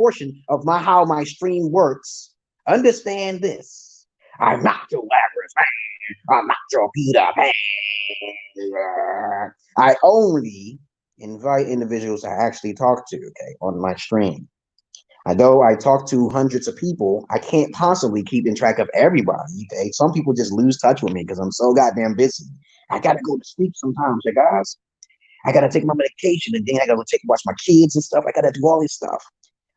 of how my stream works, understand this. I'm not your Lazarus man. I'm not your Peter Pan. I only invite individuals I actually talk to, okay, on my stream. Although I talk to hundreds of people, I can't possibly keep in track of everybody, okay? Some people just lose touch with me because I'm so goddamn busy. I gotta go to sleep sometimes, you guys. I gotta take my medication and then I gotta watch my kids and stuff. I gotta do all this stuff.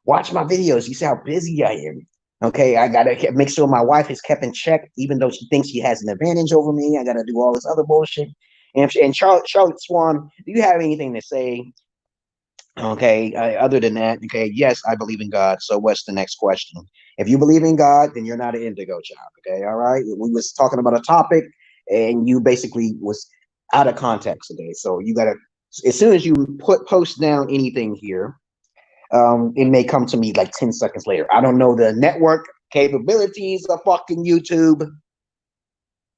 Watch my videos. You see how busy I am. Okay, I gotta make sure my wife is kept in check, even though she thinks she has an advantage over me. I gotta do all this other bullshit. And Charlotte Swan, do you have anything to say? Okay, other than that, okay, yes, I believe in God. So what's the next question? If you believe in God, then you're not an indigo child. Okay, all right. We was talking about a topic, and you basically was out of context today. So you gotta, as soon as you post down anything here, it may come to me like 10 seconds later. I don't know the network capabilities of fucking YouTube.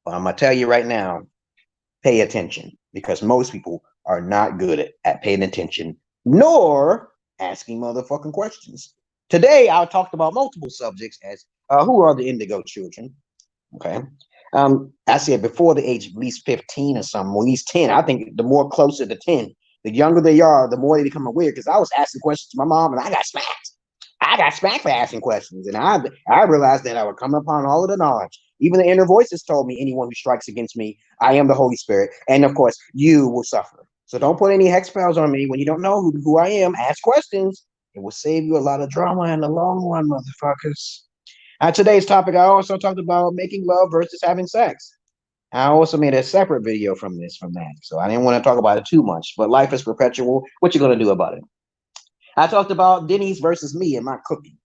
But I'm gonna tell you right now, pay attention because most people are not good at paying attention nor asking motherfucking questions. Today, I talked about multiple subjects as who are the indigo children? Okay. I said before the age of at least 15 or something, or at least 10. I think the more closer to 10, the younger they are, the more they become aware. Because I was asking questions to my mom and I got smacked. I got smacked for asking questions. And I realized that I would come upon all of the knowledge. Even the inner voices told me anyone who strikes against me, I am the Holy Spirit. And of course, you will suffer. So don't put any hex spells on me when you don't know who I am. Ask questions. It will save you a lot of drama in the long run, motherfuckers. Today's topic, I also talked about making love versus having sex. I also made a separate video from that. So I didn't want to talk about it too much, but life is perpetual. What you going to do about it? I talked about Denny's versus me and my cooking.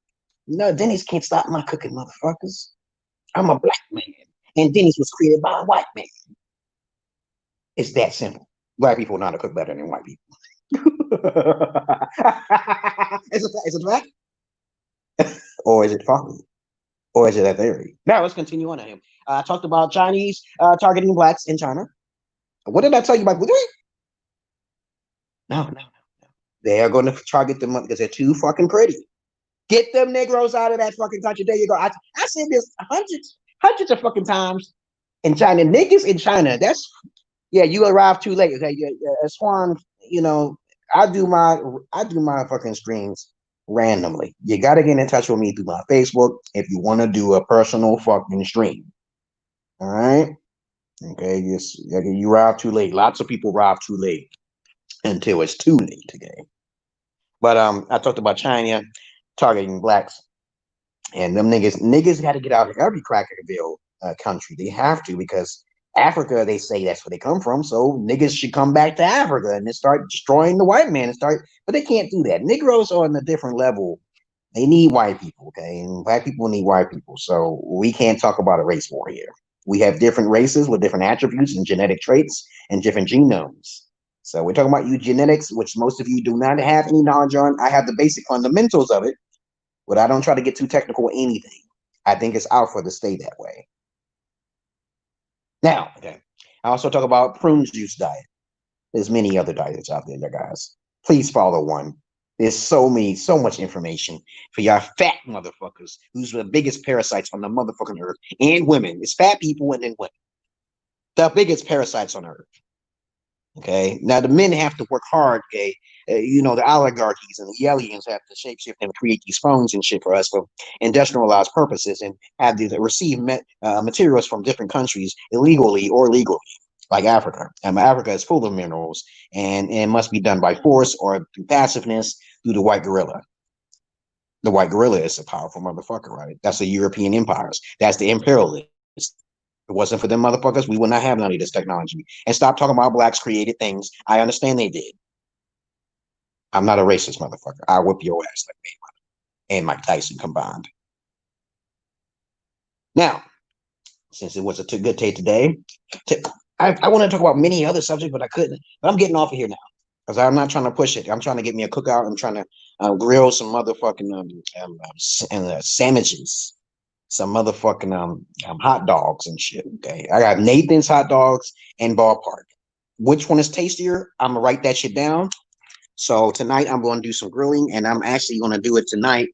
No, Denny's can't stop my cooking, motherfuckers. I'm a black man, and Denny's was created by a white man. It's that simple. Black people know how to cook better than white people. Is it fact? Or is it folly? Or is it a theory? Now let's continue on. I talked about Chinese targeting blacks in China. What did I tell you about? No. They are going to target them because they're too fucking pretty. Get them Negroes out of that fucking country. There you go. I said this hundreds of fucking times in China. Niggas in China, that's, yeah, you arrived too late. Okay, Swan, you know, I do my fucking streams randomly. You got to get in touch with me through my Facebook if you want to do a personal fucking stream. All right? Okay, you arrived too late. Lots of people arrive too late until it's too late today. But I talked about China targeting blacks, and them niggas got to get out of every Crackerville country. They have to, because Africa, they say that's where they come from. So niggas should come back to Africa and then start destroying the white man but they can't do that. Negroes are on a different level. They need white people, okay? And black people need white people. So we can't talk about a race war here. We have different races with different attributes and genetic traits and different genomes. So we're talking about eugenics, which most of you do not have any knowledge on. I have the basic fundamentals of it, but I don't try to get too technical with anything. I think it's out for to stay that way. Now, okay, I also talk about prune juice diet. There's many other diets out there, guys. Please follow one. There's so much information for y'all fat motherfuckers who's the biggest parasites on the motherfucking earth, and women. It's fat people and then women. The biggest parasites on earth. Okay, now the men have to work hard. Okay, you know, the oligarchies and the aliens have to shapeshift and create these phones and shit for us for industrialized purposes, and have to receive materials from different countries illegally or legally, like Africa. Africa is full of minerals, and must be done by force or through passiveness through the white gorilla. The white gorilla is a powerful motherfucker, right? That's the European empires. That's the imperialists. If it wasn't for them motherfuckers, we would not have none of this technology. And stop talking about blacks created things. I understand they did. I'm not a racist motherfucker. I'll whip your ass like Mayweather and Mike Tyson combined. Now, since it was a good day today, I want to talk about many other subjects, but I couldn't. But I'm getting off of here now because I'm not trying to push it. I'm trying to get me a cookout. I'm trying to grill some motherfucking sandwiches, some motherfucking hot dogs and shit. Okay, I got Nathan's hot dogs and Ballpark. Which one is tastier? I'm gonna write that shit down. So tonight I'm going to do some grilling, and I'm actually going to do it tonight,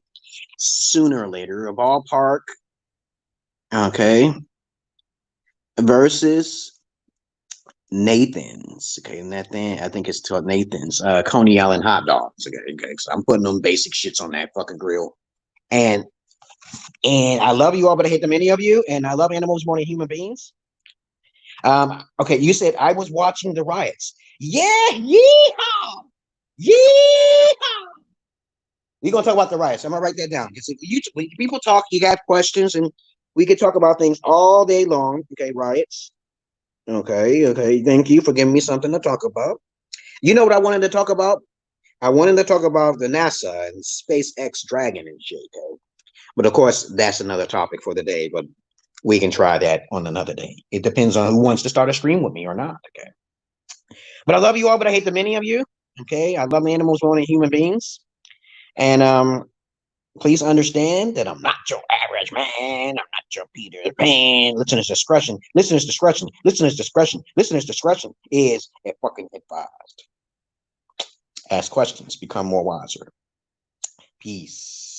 sooner or later. A Ballpark, okay, versus Nathan's. Okay, and that thing I think it's called Nathan's Coney Island hot dogs. Okay, so I'm putting them basic shits on that fucking grill, and I love you all, but I hate the many of you, and I love animals more than human beings. Okay, you said I was watching the riots. Yeah, yeehaw, yeehaw. We're gonna talk about the riots. I'm gonna write that down because when people talk, you got questions, and we can talk about things all day long. Okay, riots. Okay. Thank you for giving me something to talk about. You know what I wanted to talk about? I wanted to talk about the NASA and SpaceX Dragon and shit. Okay? But of course, that's another topic for the day. But we can try that on another day. It depends on who wants to start a stream with me or not. Okay. But I love you all, but I hate the many of you. Okay. I love animals more than human beings. And please understand that I'm not your average man. I'm not your Peter Pan. Listener's discretion. Listener's discretion. Listener's discretion. Listener's discretion is a fucking advised. Ask questions. Become more wiser. Peace.